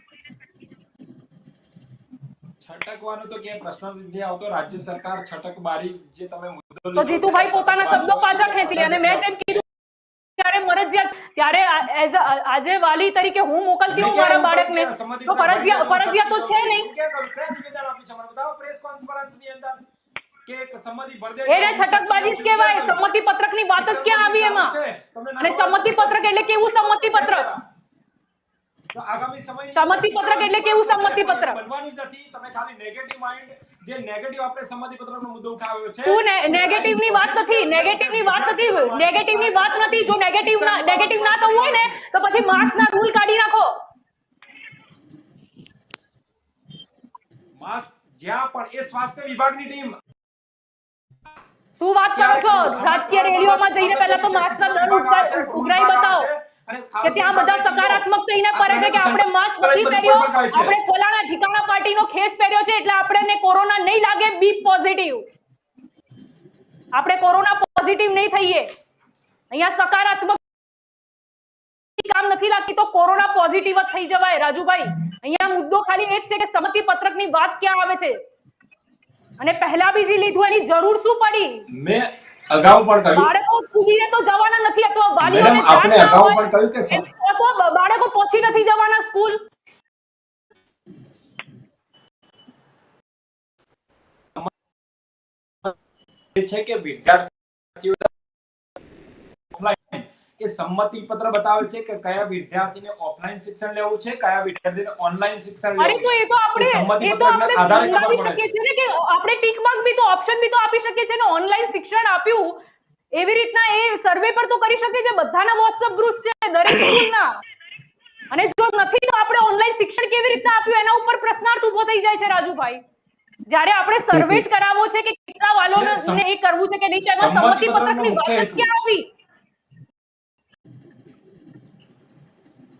છટકવાનો તો કે પ્રશ્ન નથી આવતો. રાજ્ય સરકાર છટકબારી જે તમે મુદ્દો તો જીતુભાઈ પોતાના શબ્દો પાછા ખેંચી લે, અને મેં જેમ કીધું ત્યારે મરજિયાત, ત્યારે આજે વાલી તરીકે હું મોકલતી હું મારા બાળકને, તો ફરજિયાત તો છે નહીં. પ્રેસ કોન્ફરન્સની અંદર એને છટકબાજી જ કહેવાય. સંમતિ પત્રકની વાત જ ક્યાં આવી એમાં? અને સંમતિ પત્રક એટલે કેવું સંમતિ પત્રક? તો આગામી સમય સંમતિ પત્રક એટલે કેવું સંમતિ પત્રક? બનવાનું નથી. તમે ખાલી નેગેટિવ માઇન્ડ, જે નેગેટિવ આપણે સંમતિ પત્રકનો મુદ્દો ઉઠાવ્યો છે, શું નેગેટિવની વાત નથી? નેગેટિવની વાત નથી. જો નેગેટિવ ના થવું હોય ને તો પછી માસ્કના રૂલ કાઢી નાખો. માસ્ક જ્યાં પણ એ સ્વાસ્થ્ય વિભાગની ટીમ શું વાત કરો છો? રાજકીય રેલીઓમાં જઈને પહેલા તો માસ્કના દર ઉઘરાઈ બતાવો કે ત્યાં બધા સકારાત્મક થઈને ફરે છે કે આપણે માસ્ક નથી પહેર્યો, આપણે ફલાણા ઠિકાણા પાર્ટીનો ખેસ પહેર્યો છે એટલે આપણને કોરોના નહીં લાગે, બી પોઝિટિવ. આપણે કોરોના પોઝિટિવ નહીં થઈએ, અહીંયા સકારાત્મક કામ નથી લાગતી તો કોરોના પોઝિટિવ જ થઈ જવાય. રાજુભાઈ, અહીંયા મુદ્દો ખાલી એ જ છે કે સંમતિ પત્રકની વાત ક્યાં આવે છે, અને પહેલા બીજી લીધું એની જરૂર શું પડી? મેં અગાઉ પણ કહ્યું બાળકો કૂદીને તો જવાના નથી, અથવા વાલીઓને મેડમ આપણે અગાઉ પણ કહ્યું કે બાળકો પહોંચી નથી જવાના સ્કૂલ. છે કે વિદ્યાર્થીઓ એ સંમતિ પત્ર બતાવે છે કે કયા વિદ્યાર્થીને ઓફલાઈન શિક્ષણ લેવું છે, કયા વિદ્યાર્થીને ઓનલાઈન શિક્ષણ લેવું છે. એ તો આપણે આધારે ખબર આપી પડે શકીએ છીએ ને કે આપણે ટીક માર્ક બી તો ઓપ્શન બી તો આપી શકીએ છીએ ને. ઓનલાઈન શિક્ષણ આપ્યું એવી રીતના એ સર્વે પર તો કરી શકીએ છીએ, બધાના વોટ્સએપ ગ્રુપ છે દરેક સ્કૂલના, અને જો નથી તો આપણે ઓનલાઈન શિક્ષણ કેવી રીતના આપ્યું એના ઉપર પ્રશ્નાર્થ ઉભો થઈ જાય છે. રાજુભાઈ, જ્યારે આપણે સર્વે જ કરાવવો છે કે કેટલા વાલોને એ કરવું છે કે નહીં, એમાં સંમતિ પત્રકની વાત જ ક્યાં આવી?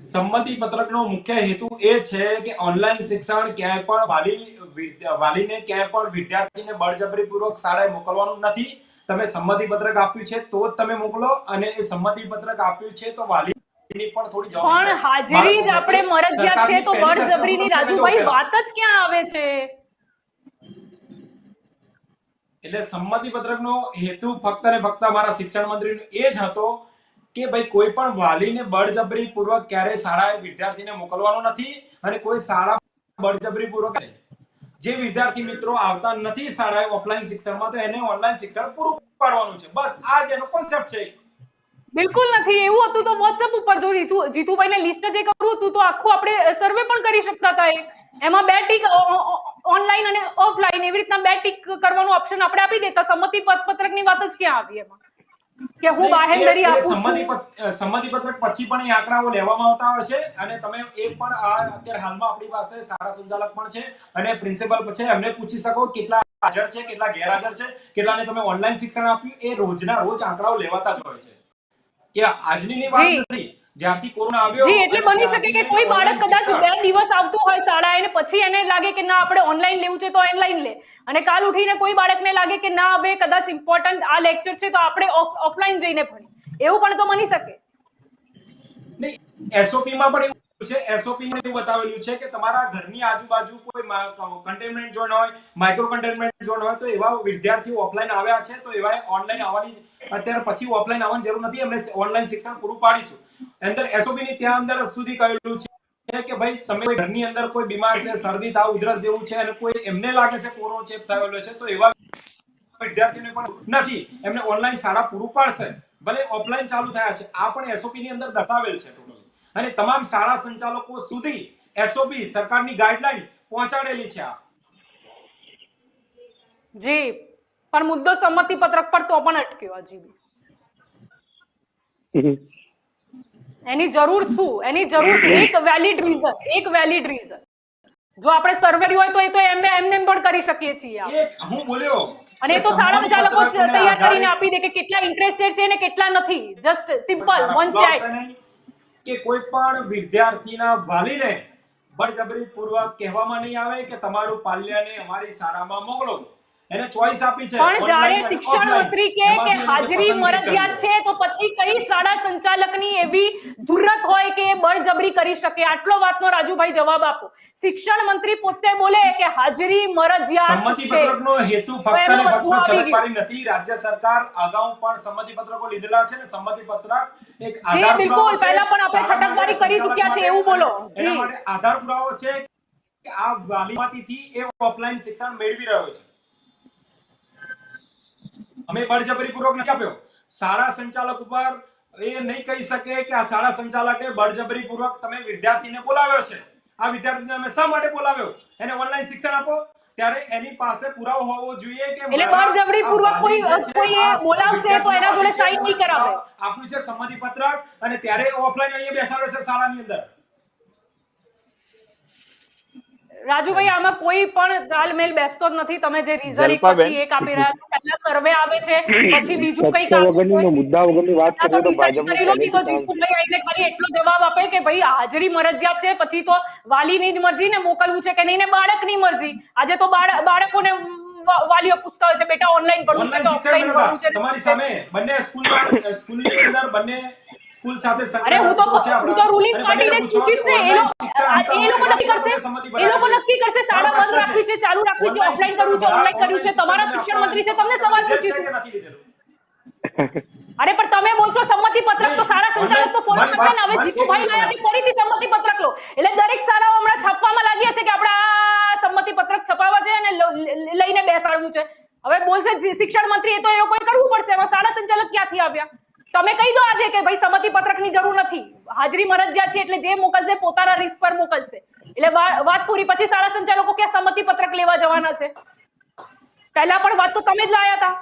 સંમતિ પત્રકનો મુખ્ય હેતુ એ છે કે ઓનલાઈન શિક્ષણ ક્યાંય પણ વાલીને ક્યાંય પણ વિદ્યાર્થીને બળજબરીપૂર્વક શાળાએ મોકલવાનું નથી. તમે સંમતિ પત્રક આપ્યું છે તો જ તમે મોકલો, અને એ સંમતિ પત્રક આપ્યું છે તો વાલીની પણ થોડી જવાબદારી પણ હાજરી જ આપણે મરજિયાત છે તો બળજબરીની રાજુભાઈ વાત જ ક્યાં આવે છે? એટલે સંમતિ પત્રકનો હેતુ ફક્ત ને ફક્ત અમારા શિક્ષણ મંત્રીનો એ જ હતો કે ભાઈ કોઈ પણ વાલીને બળજબરી પૂર્વક ક્યારે શાળાએ વિદ્યાર્થીને મોકલવાનો નથી, અને કોઈ શાળા બળજબરી પૂર્વક જે વિદ્યાર્થી મિત્રો આવતા નથી શાળાએ ઓફલાઈન શિક્ષણમાં, તો એને ઓનલાઈન શિક્ષણ પૂરું પાડવાનું છે. બસ આ જ એનો કોન્સેપ્ટ છે. બિલકુલ નથી. એવું હતું તો વોટ્સએપ ઉપર જો જીતુભાઈને લિસ્ટ જે કરવું હતું તો આખું આપણે સર્વે પણ કરી શકતા હતા. એમાં 2 ટીક ઓનલાઈન અને ઓફલાઈન એવી રીતના 2 ટીક કરવાનો ઓપ્શન આપણે આપી દેતા. સંમતિ પત્રકની વાત જ ક્યાં આવી એમાં કે હું બાહેંધરી આપું છું? સંમતિ પત્રક પછી પણ એ આંકડાઓ લેવામાં આવતા હોય છે, અને તમે એ પણ અત્યારે હાલમાં આપણી પાસે શાળા સંચાલક પણ છે અને પ્રિન્સિપલ છે, એમને પૂછી શકો કેટલા હાજર છે, કેટલા ગેરહાજર છે, કેટલાને તમે ઓનલાઈન શિક્ષણ આપ્યું. એ રોજના રોજ આંકડાઓ લેવાતા જ હોય છે. એ આજની વાત નથી, જ્યારથી કોરોના આવ્યો. જી, એટલે બની શકે કે કોઈ બાળક કદાચ 2 દિવસ આવતું હોય શાળાએ અને પછી એને લાગે કે ના આપણે ઓનલાઈન લેવું છે તો ઓનલાઈન લે, અને કાલ ઉઠીને કોઈ બાળકને લાગે કે ના હવે કદાચ ઇમ્પોર્ટન્ટ આ લેક્ચર છે તો આપણે ઓફલાઈન જઈને ભણીએ. એવું પણ તો બની શકે. નહીં, એસઓપી માં પણ એવું છે. એસઓપી માં એવું બતાવેલું છે કે તમારા ઘરની આજુબાજુ કોઈ કન્ટેનમેન્ટ ઝોન હોય, માઇક્રો કન્ટેનમેન્ટ ઝોન હોય, તો એવા વિદ્યાર્થીઓ ઓફલાઈન આવ્યા છે તો એવા ઓનલાઈન આવવાની અત્યારે પછી ઓફલાઈન આવવાની જરૂર નથી, એમને ઓનલાઈન શિક્ષણ પૂરું પાડીશું. અંદર એસઓપી ની ત્યાં અંદર સુધી કહેલું છે કે ભાઈ તમે ઘરની અંદર કોઈ બીમાર છે, શરદી તાવ ઉધરસ જેવું છે, અને કોઈ એમને લાગે છે કોરોના ચેપ થયેલો છે, તો એવા વિદ્યાર્થીઓને પણ નથી, એમને ઓનલાઈન શાળા પૂરું પાડશે, ભલે ઓફલાઈન ચાલુ થયા છે. આ પણ એસઓપી ની અંદર દર્શાવેલ છે ટોટલ, અને તમામ શાળા સંચાલકો સુધી એસઓપી સરકારની ગાઈડલાઈન પહોંચાડેલી છે. જી, પણ મુદ્દો સંમતિ પત્રક પર તો પણ અટક્યો હજી. એની જરૂર શું? એની જરૂર શું? એક વેલિડ રીઝન જો આપણે સર્વે હોય તો એ તો એમને પણ કરી શકીએ છીએ. હું બોલ્યો, અને એ તો શાળા સંચાલકો તૈયાર કરીને આપી દે કે કેટલા ઇન્ટરેસ્ટેડ છે ને કેટલા નથી. Just simple one check. કે કોઈ પણ વિદ્યાર્થીના વાલીને બળજબરી પૂર્વક કહેવામાં નહીં આવે કે તમારું પાલ્યને અમારી શાળામાં મોકલો. એને ચોઈસ આપી છે. પણ જ્યારે શિક્ષણ મંત્રી કે હાજરી મરજિયાત છે તો પછી કઈ શાળા સંચાલકની એવી જુર્રત હોય કે બળજબરી કરી શકે? આટલો વાતનો રાજુભાઈ જવાબ આપો. શિક્ષણ મંત્રી પોતે બોલે કે હાજરી મરજિયાત છે. સંમતિ પત્રકનો હેતુ ફક્ત ને ફક્ત છલકબારી નથી. રાજ્ય સરકાર અગાઉ પણ સંમતિ પત્રકો લીધેલા છે, ને સંમતિ પત્રક એક આધાર પુરાવો છે. પહેલા પણ આપણે છટકબારી કરી ચૂક્યા છે એવું બોલો. એના માટે આધાર પુરાવો છે કે આ વાલીમાંથી એ ઓફલાઈન શિક્ષણ મેળવી રહ્યો છે. અમે બળજબરી પૂર્વક નથી આપ્યો. શાળા સંચાલક ઉપર એ નહીં કહી શકે કે આ શાળા સંચાલકે બળજબરી પૂર્વક તમે વિદ્યાર્થીને બોલાવ્યો છે. આ વિદ્યાર્થીને અમે શા માટે બોલાવ્યો? એને ઓનલાઈન શિક્ષણ આપો. ત્યારે એની પાસે પુરાવો હોવો જોઈએ કે એટલે બળજબરી પૂર્વક કોઈ બોલાવશે તો એના જોડે સાઈન નહીં કરાવે. આપ્યું છે સંમતિ પત્રક, અને ત્યારે ઓફલાઈન અહીંયા બેસાડ્યો છે શાળાની અંદર. રાજુભાઈ, આમાં કોઈ પણ તાલમેલ બેસતો જ નથી. તમે જે રીઝન એક પછી એક આપી રહ્યા છો, પહેલા સર્વે આવે છે પછી બીજું કંઈક મુદ્દા વગરની વાત કરીએ તો ભાજપની તો જીતુભાઈ આઈને ખાલી એટલો જવાબ આપે કે ભાઈ હાજરી મરજિયાત છે, પછી તો વાલીની જ મરજી ને મોકલવું છે કે નહીં, ને બાળકની મરજી. આજે તો બાળકોને વાલીઓ પૂછતા હોય છે બેટા ઓનલાઈન ભરવું છે કે ઓફલાઈન ભરવું છે. તમારી સામે બંને સ્કૂલની અંદર બંને સ્કૂલ સાથે અરે હું તો રૂલિંગ પાર્ટીને પૂછીશ ને. એ લોકો નક્કી કરશે શાળા બંધ રાખવી છે, ચાલુ રાખવી છે, ઓફલાઈન કરવું છે, ઓનલાઈન કરવું છે. તમારા શિક્ષણ મંત્રી છે, તમને સવાલ પૂછીશું. અરે પણ તમે બોલશો સંમતિ પત્રક તો શાળા સંચાલક તો ફોલો કરશે ને. હવે જીતુભાઈ લાયા કે ફરીથી સંમતિ પત્રક લો, એટલે દરેક શાળાઓ હમણાં છાપવામાં લાગી હશે કે આપણે આ સંમતિ પત્રક છપાવવા છે અને લઈને બેસાડવું છે. હવે બોલશે શિક્ષણ મંત્રી, એ તો એ લોકોએ કરવું પડશે. એમાં શાળા સંચાલક ક્યાંથી આવ્યા? તમે કહી દો આજે કે ભાઈ સંમતિ પત્રકની જરૂર નથી, હાજરી મરજિયાત છે, એટલે જે મોકલશે પોતાના રિસ્ક પર મોકલશે. એટલે વાત પૂરી. પછી શાળા સંચાલકો કે સંમતિ પત્રક લેવા જવાના છે? પહેલા પણ વાત તો તમે જ લાયા હતા.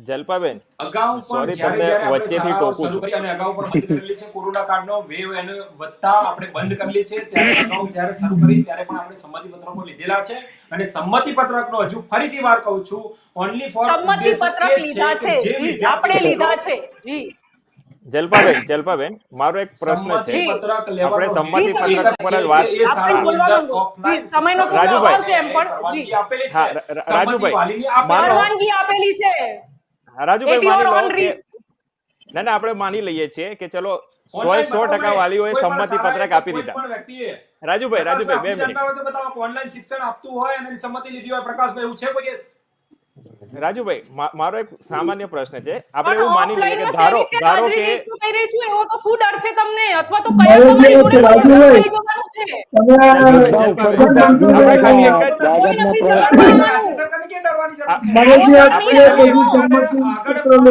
જલ્પાબેન, અગાઉ પણ જ્યારે વચ્ચેથી ટોકું છું અને અગાઉ પણ બંધ કરેલી છે. કોરોના કાળનો વેવ એને વધતા આપણે બંધ કરેલી છે. ત્યારે અગાઉ જ્યારે શરૂ કરી ત્યારે પણ આપણે સંમતિ પત્રકો લીધેલા છે, અને સંમતિ પત્રકનો હજુ ફરીથી વાર કહું છું, ઓન્લી ફોર સંમતિ પત્રક લીધા છે જી, આપણે લીધા છે જી. જલ્પાબેન મારો એક પ્રશ્ન છે. સંમતિ પત્રક આપણે લેવાનો સંમતિ હેતુ પત્રક એક પર જ જ છે વાત કે એ શાળાની બોલવા અંદર માંગુ. offline જી, સમયનો શિક્ષણ થોડો રાજુભાઈ. અભાવ છે એમ પણ. પરવાનગી જી. આપેલી હા, છે. રાજુભાઈ, સંમતિ વાલીની આપેલી માનો- છે. પરવાનગી આપેલી છે. રાજુભાઈ At your માની લો own કે risk. ના આપણે માની લઈએ છીએ કે ચલો 100% Online બતાવો વાલીઓએ કોઈ પણ સંમતિ શાળાએ પત્રક કે આપી કોઈ દીધા. પણ વ્યક્તિએ રાજુભાઈ પ્રકાશભાઈ, 2 આપની મિનિટ. જાણમાં હોય તો બતાવો કે ઓનલાઈન શિક્ષણ આપતું હોય અને એની સંમતિ લીધી હોય. પ્રકાશભાઈ, એવું છે કોઈ? રાજુભાઈ મારો એક સામાન્ય પ્રશ્ન છે. આપણે પણ એવું માની લઈએ કે ઓફલાઈનમાં શેની છે ધારો કે હાજરી જે કહી રહી છું એવો તો શું ડર છે તમને? અથવા તો કયા મારે તમારી જે જોડે કોઈ રાજુભાઈ, ઝઘડો થઈ જવાનું છે? તમે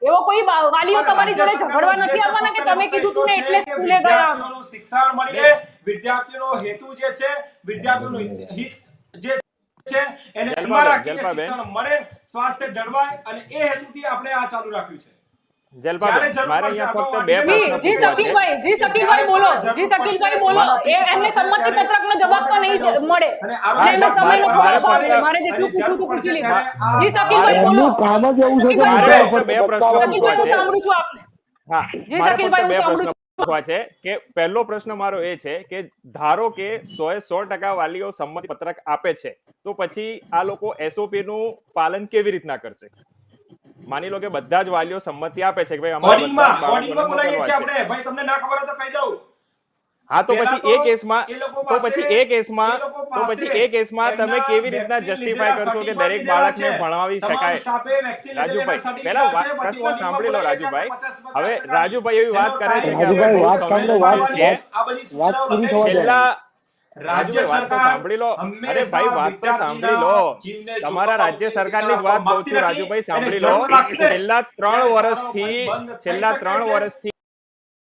એવો કોઈ વાલીઓ તમારી જોડે ઝઘડવા નથી આવવાના કે તમે કીધું તું ને એટલે સ્કૂલે ગયા. વિદ્યાર્થીઓનું શિક્ષણ મળી રહે, વિદ્યાર્થીઓનો હેતુ જે છે, વિદ્યાર્થીઓનું હિત જે છે એને ધ્યાનમાં રાખીને શિક્ષણ મળે, સ્વાસ્થ્ય જળવાય અને એ હેતુથી આપણે આ ચાલુ રાખ્યું છે. જલપાબેન મારે અહીંયા ફક્ત 2 પ્રશ્ન જી શકીલભાઈ બોલો. જી શકીલભાઈ બોલો. એમને સંમતિ પત્રકનો જવાબ તો નહીં મળે. એટલે એમને સમયનો થોડો અભાવ છે. મારે જેટલું પૂછવું હતું પૂછી લીધું. જી શકીલભાઈ બોલો. એમનું કામ જ એવું છે કે મારે મુદ્દા ઉપર બે પ્રશ્નો શકીલભાઈ હું છે. સાંભળું છું આપને. હા, જી મારે શકીલભાઈ ફક્ત હું 2 સાંભળું પ્રશ્નો પૂછવા છે કે પહેલો પ્રશ્ન મારો એ છે કે ધારો કે 100% વાલીઓ સંમતિ પત્રક આપે છે તો પછી આ લોકો SOP નું પાલન કેવી રીતના કરશે? માની લો કે બધા જ વાલીઓ સંમતિ આપે છે કે ભાઈ અમારે બધા જ બોર્ડિંગમાં બાળકોને બોલાવીએ છીએ મોકલવા છે. આપણે. ભાઈ તમને ના ખબર હોય તો કહી દઉં. હા, તો પહેલા પછી એ કેસમાં એ લોકો તો પછી પાસે- એ કેસમાં એ લોકો તો પછી પાસે એ કેસમાં તમે એમના કેવી રીતના વેક્સિન જસ્ટિફાય લીધેલા કરશો કે સર્ટિફિકેટ દરેક લીધેલા બાળકને છે. ભણાવી તમામ શકાય? સ્ટાફે વેક્સિન લીધેલા રાજુભાઈ, સર્ટિફિકેટ પહેલા છે. પછી પ્રશ્ન બોર્ડિંગમાં સાંભળી લો બોલાવીએ છીએ રાજુભાઈ. આપણે 50-50 હવે ટકાની. રાજુભાઈ એવી વાત એનો કરે છે time કે છે. રાજુભાઈ, વાત સમય સાંભળો, વાત પાડવાની આ બધી સૂચનાઓ પૂરી લખેલી થવા છે. દો. છેલ્લા રાજ્ય રાજુભાઈ, વાત તો સરકાર સાંભળી લો. અરે હંમેશા ભાઈ, વાત તો સાંભળી લો. જીવને તમારા જોખમમાં રાજ્ય મૂકીને સરકારની જ શિક્ષણ વાત આપવા કહું છું માંગતી રાજુભાઈ, નથી. સાંભળી એને લો. જરૂર લાગશે છેલ્લા 3 ત્યારે વર્ષથી શાળાઓ બંધ થઈ શકે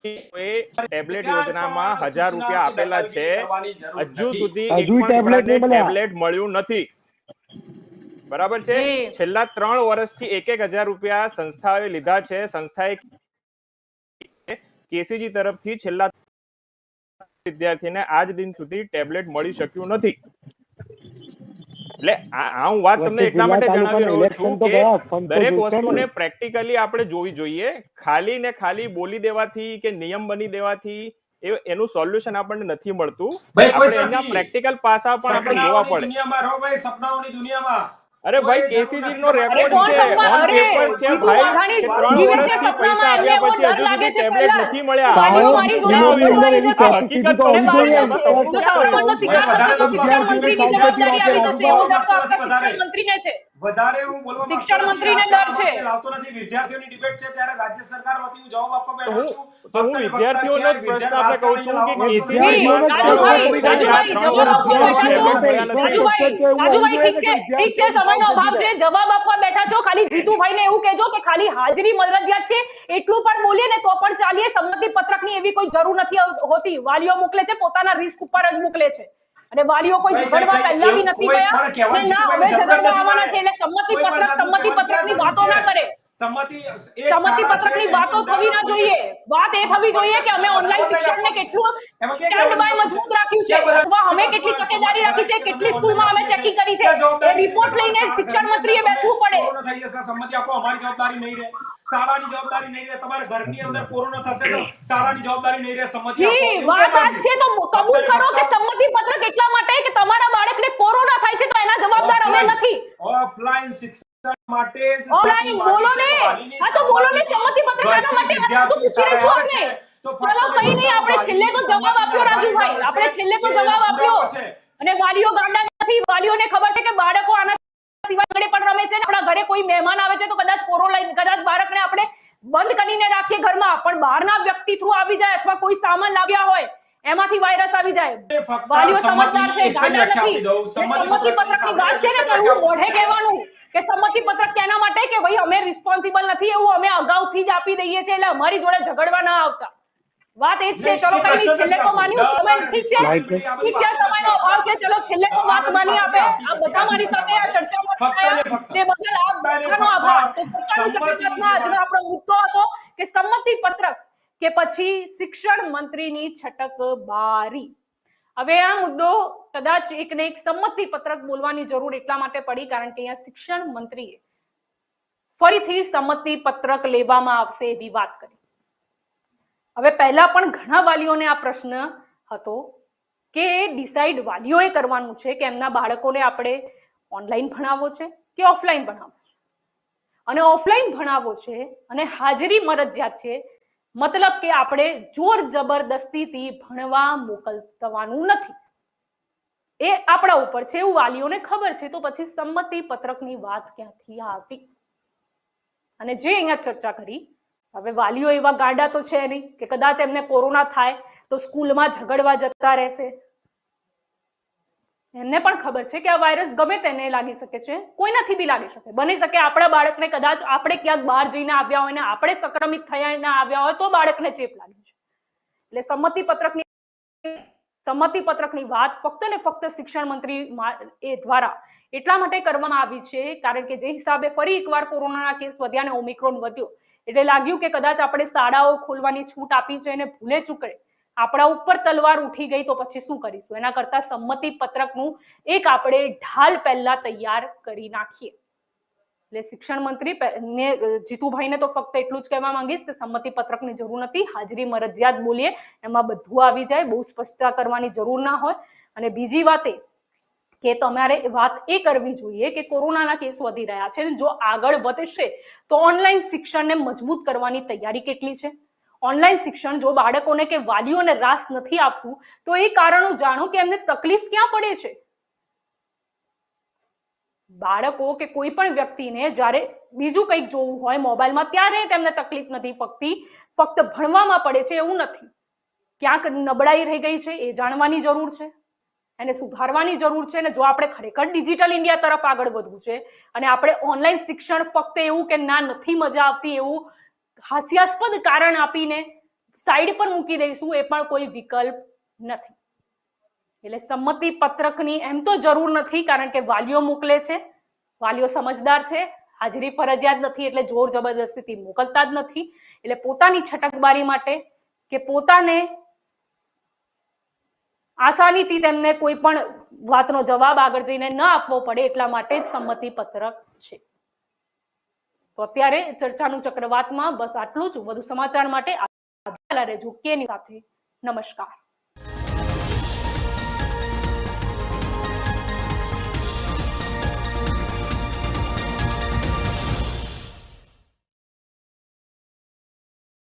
છે. ટેબ્લેટ ક્યાંય યોજનામાં પણ 1000 રૂપિયા સૂચના કે આપેલા છે. દાદાગીરી કરવાની જરૂર હજુ નથી. સુધી એક હજુ પણ ટેબ્લેટ છોકરાને નહીં મળ્યા. ટેબ્લેટ મળ્યું નથી. બરાબર છે? જી. છેલ્લા 3 વર્ષથી 1,000 રૂપિયા સંસ્થાએ લીધા છે. સંસ્થાએ કેસીજી તરફથી છેલ્લા વિદ્યાર્થીને આજ દિન સુધી ટેબ્લેટ મળી શક્યું નથી. એટલે આ હું વાત તમને એટલા માટે જણાવી રહ્યો છું કે દરેક વસ્તુને પ્રેક્ટિકલી આપણે જોવી જોઈએ. ખાલી ને ખાલી બોલી દેવાથી કે નિયમ બની દેવાથી એનું સોલ્યુશન આપણને નથી મળતું. ભાઈ, કોઈ આપણે એના નથી. પ્રેક્ટિકલ પાસા પણ આપણે જોવા સપનાઓની પડે. દુનિયામાં રહો ભાઈ, સપનાઓની દુનિયામાં. અરે ભાઈ, કોઈ જરૂર કેસીજી નથી નો તમારે. રેકોર્ડ કોણ છે, સપના? ઓન અરે, પેપર છે જીતુ ભાઈ, વાઘાણી કે 3 જીવે છે વર્ષથી સપનામાં, પૈસા એમને આપ્યા એવો પછી ડર હજુ લાગે સુધી છે ટેબ્લેટ પહેલા. નથી મળ્યા. વાલીઓ મારી જોડે ક્યાં ઝઘડવા આવી જશે. આ હકીકત તો હોવી જોઈએ. એમાં તો જો સંક્રમણનો શિકાર થશે તો શિક્ષણ મંત્રીની જવાબદારી આવી જશે. એવો ડર તો આપણા શિક્ષણ મંત્રીને છે. વધારે હું બોલવા માંગતો શિક્ષણ નથી. મંત્રીને રાજકારણ ડર છે. વચ્ચે લાવતો નથી. વિદ્યાર્થીઓની ડિબેટ છે ત્યારે રાજ્ય સરકાર વતી હું જવાબ આપવા બેઠો છું. તો હું ફક્ત ને ફક્ત વિદ્યાર્થીઓનો જ ક્યાંય પ્રશ્ન વિદ્યાર્થી આપણે કહું છું કે રાજકારણી કેસીજીમાં રાજુભાઈ, 3 રાજુભાઈ, વર્ષથી જવાબ આપવા બેઠા છો. ટેબ્લેટ મળ્યા નથી. રાજુભાઈ, ઠીક છે, સમયનો અભાવ છે, જવાબ આપવા બેઠા છો. ખાલી જીતુભાઈને એવું કહેજો કે ખાલી હાજરી મરજિયાત છે એટલું પણ બોલીએ ને તો પણ ચાલીએ. સંમતિ પત્રકની એવી કોઈ જરૂર નથી હોતી. વાલીઓ મોકલે છે પોતાના રિસ્ક ઉપર જ મોકલે છે. અને વાલીઓ કોઈ ઝઘડવા પહેલા બી નથી ગયા અને ના હવે ઝઘડવા આવવાના છે. એટલે સંમતિ પત્રકની વાતો ના કરે. સંમતિ પત્રકની વાતો થવી ના જોઈએ. વાત એ થવી જોઈએ કે અમે ઓનલાઈન શિક્ષણને કેટલું સ્ટેન્ડ બાય મજબૂત રાખ્યું છે અથવા અમે કેટલી તકેદારી રાખી છે, કેટલી સ્કૂલમાં અમે ચેકિંગ કરી છે. એ રિપોર્ટ લઈને શિક્ષણ મંત્રીએ બેસવું પડે. કોરોના થઈ જશે, સંમતિ આપો, અમારી જવાબદારી નહીં રહે. શાળાની જવાબદારી નહીં રહે. તમારા ઘરની અંદર કોરોના થશે તો શાળાની જવાબદારી નહીં રહે. સંમતિ આપો. જી, વાત આ જ છે તો કબૂલ કરો કે સંમતિ પત્રક એટલા માટે કે તમારા બાળકને કોરોના થાય છે તો એના જવાબદાર અમે નથી. ઓફલાઈન શિક્ષણ માટે જ ઓનલાઈન બોલો ને. આ તો બોલો ને, સંમતિ પત્રક આના માટે આ વસ્તુ પૂછી રહી છું આપને. ચલો કઈ નહીં, આપણે છેલ્લે તો જવાબ આપ્યો રાજુભાઈ. આપણે છેલ્લે તો જવાબ આપ્યો. અને વાલીઓ ગાંડા નથી. વાલીઓને ખબર છે કે બાળકો આના સિવાય ઘરે પણ રમે છે ને આપણા ઘરે કોઈ મહેમાન આવે છે તો કદાચ કદાચ બાળકને આપણે બંધ કરીને રાખીએ ઘરમાં, પણ બહારના વ્યક્તિ થ્રુ આવી જાય અથવા કોઈ સામાન લાવ્યા હોય એમાંથી વાયરસ આવી જાય. વાલીઓ સમજદાર છે, ગાંડા નથી. સંમતિ પત્રકની વાત છે ને તો એવું મોઢે કહેવાનું કે સંમતિ પત્રક કેના માટે કે ભાઈ અમે રિસ્પોન્સિબલ નથી, એવું અમે અગાઉથી જ આપી દઈએ છીએ એટલે અમારી જોડે ઝઘડવા ના આવતા. વાત એ જ છે. ચલો કઈ નહીં, છેલ્લે તો માન્યું તમે. ઠીક છે, સમયનો અભાવ છે. ચલો છેલ્લે તો વાત માની આપે. આ બધા મારી સાથે આ ચર્ચામાં જોડાયા તે બદલ આપ બધાનો આભાર. તો ચર્ચાની ચક્કરમાં આજનો આપણો મુદ્દો હતો કે સંમતિ પત્રક કે પછી શિક્ષણ મંત્રીની છટકબારી. હવે આ મુદ્દો કદાચ એક ને એક સંમતિ પત્રક બોલવાની જરૂર એટલા માટે પડી કારણ કે અહીંયા શિક્ષણ મંત્રીએ ફરીથી સંમતિ પત્રક લેવામાં આવશે એવી વાત કરી. હવે પહેલા પણ ઘણા વાલીઓને આ પ્રશ્ન હતો કે ડિસાઈડ વાલીઓએ કરવાનું છે કે એમના બાળકોને આપણે ઓનલાઈન ભણાવવો છે કે ઓફલાઈન ભણાવવો છે, અને ઓફલાઈન ભણાવવો છે અને હાજરી મરજિયાત છે, મતલબ કે આપણે જોર જબરદસ્તીથી ભણવા મોકલવાનું નથી, એ આપણા ઉપર છે એવું વાલીઓને ખબર છે. તો પછી સંમતિ પત્રકની વાત ક્યાંથી આવી? અને જે અહીંયા ચર્ચા કરી, હવે વાલીઓ એવા ગાંડા તો છે નહીં કે કદાચ એમને કોરોના થાય તો સ્કૂલમાં ઝઘડવા જતા રહેશે. એમને પણ ખબર છે કે આ વાયરસ ગમે તેને લાગી શકે છે, કોઈનાથી બી લાગી શકે. બની શકે આપણા બાળકને કદાચ આપણે ક્યાંક બહાર જઈને આવ્યા હોય ને આપણે સંક્રમિત થઈને આવ્યા હોય તો બાળકને ચેપ લાગ્યો છે. એટલે સંમતિ પત્રકની વાત ફક્ત ને ફક્ત શિક્ષણ મંત્રી એ દ્વારા એટલા માટે કરવામાં આવી છે કારણ કે જે હિસાબે ફરી એકવાર કોરોનાના કેસ વધ્યા ને ઓમિક્રોન વધ્યો એટલે લાગ્યું કે કદાચ આપણે શાળાઓ ખોલવાની છૂટ આપી છે અને ભૂલે ચૂકે આપણા ઉપર તલવાર ઉઠી ગઈ તો પછી શું કરીશું? એના કરતા સંમતિ પત્રકનું એક આપણે ઢાલ પહેલા તૈયાર કરી નાખીએ. એટલે શિક્ષણ મંત્રી ને જીતુભાઈને તો ફક્ત એટલું જ કહેવા માંગીશ કે સંમતિ પત્રકની જરૂર નથી, હાજરી મરજિયાત બોલીએ એમાં બધું આવી જાય, બહુ સ્પષ્ટતા કરવાની જરૂર ના હોય. અને બીજી વાત એ કે તમારે વાત એ કરવી જોઈએ કે કોરોનાના કેસ વધી રહ્યા છે, જો આગળ વધશે તો ઓનલાઈન શિક્ષણને મજબૂત કરવાની તૈયારી કેટલી છે? ઓનલાઈન શિક્ષણ જો બાળકોને કે વાલીઓને રાસ નથી આવતું તો એ કારણો જાણો કે એમને તકલીફ ક્યાં પડે છે. બાળકો કે કોઈ પણ વ્યક્તિને જ્યારે બીજું કંઈક જોવું હોય મોબાઈલમાં ત્યારે તેમને તકલીફ નથી પડતી, ફક્ત ભણવામાં પડે છે એવું નથી. ક્યાંક નબળાઈ રહી ગઈ છે એ જાણવાની જરૂર છે, એને સુધારવાની જરૂર છે. અને જો આપણે ખરેખર ડિજિટલ ઇન્ડિયા તરફ આગળ વધવું છે અને આપણે ઓનલાઈન શિક્ષણ ફક્ત એવું કે ના નથી મજા આવતી એવું હાસ્યાસ્પદ કારણ આપીને સાઈડ પર મૂકી દઈશું એ પણ કોઈ વિકલ્પ નથી. એટલે સંમતિ પત્રકની એમ તો જરૂર નથી કારણ કે વાલીઓ મોકલે છે, વાલીઓ સમજદાર છે, હાજરી ફરજિયાત નથી એટલે જોર જબરદસ્તીથી મોકલતા જ નથી. એટલે પોતાની છટકબારી માટે કે પોતાને આસાનીથી તેમને કોઈ પણ વાતનો જવાબ આગળ જઈને ન આપવો પડે એટલા માટે જ સંમતિ પત્રક છે. તો અત્યારે ચર્ચાનું ચક્રવાતમાં બસ આટલું જ. વધુ સમાચાર માટે રહેજો કેની સાથે. નમસ્કાર.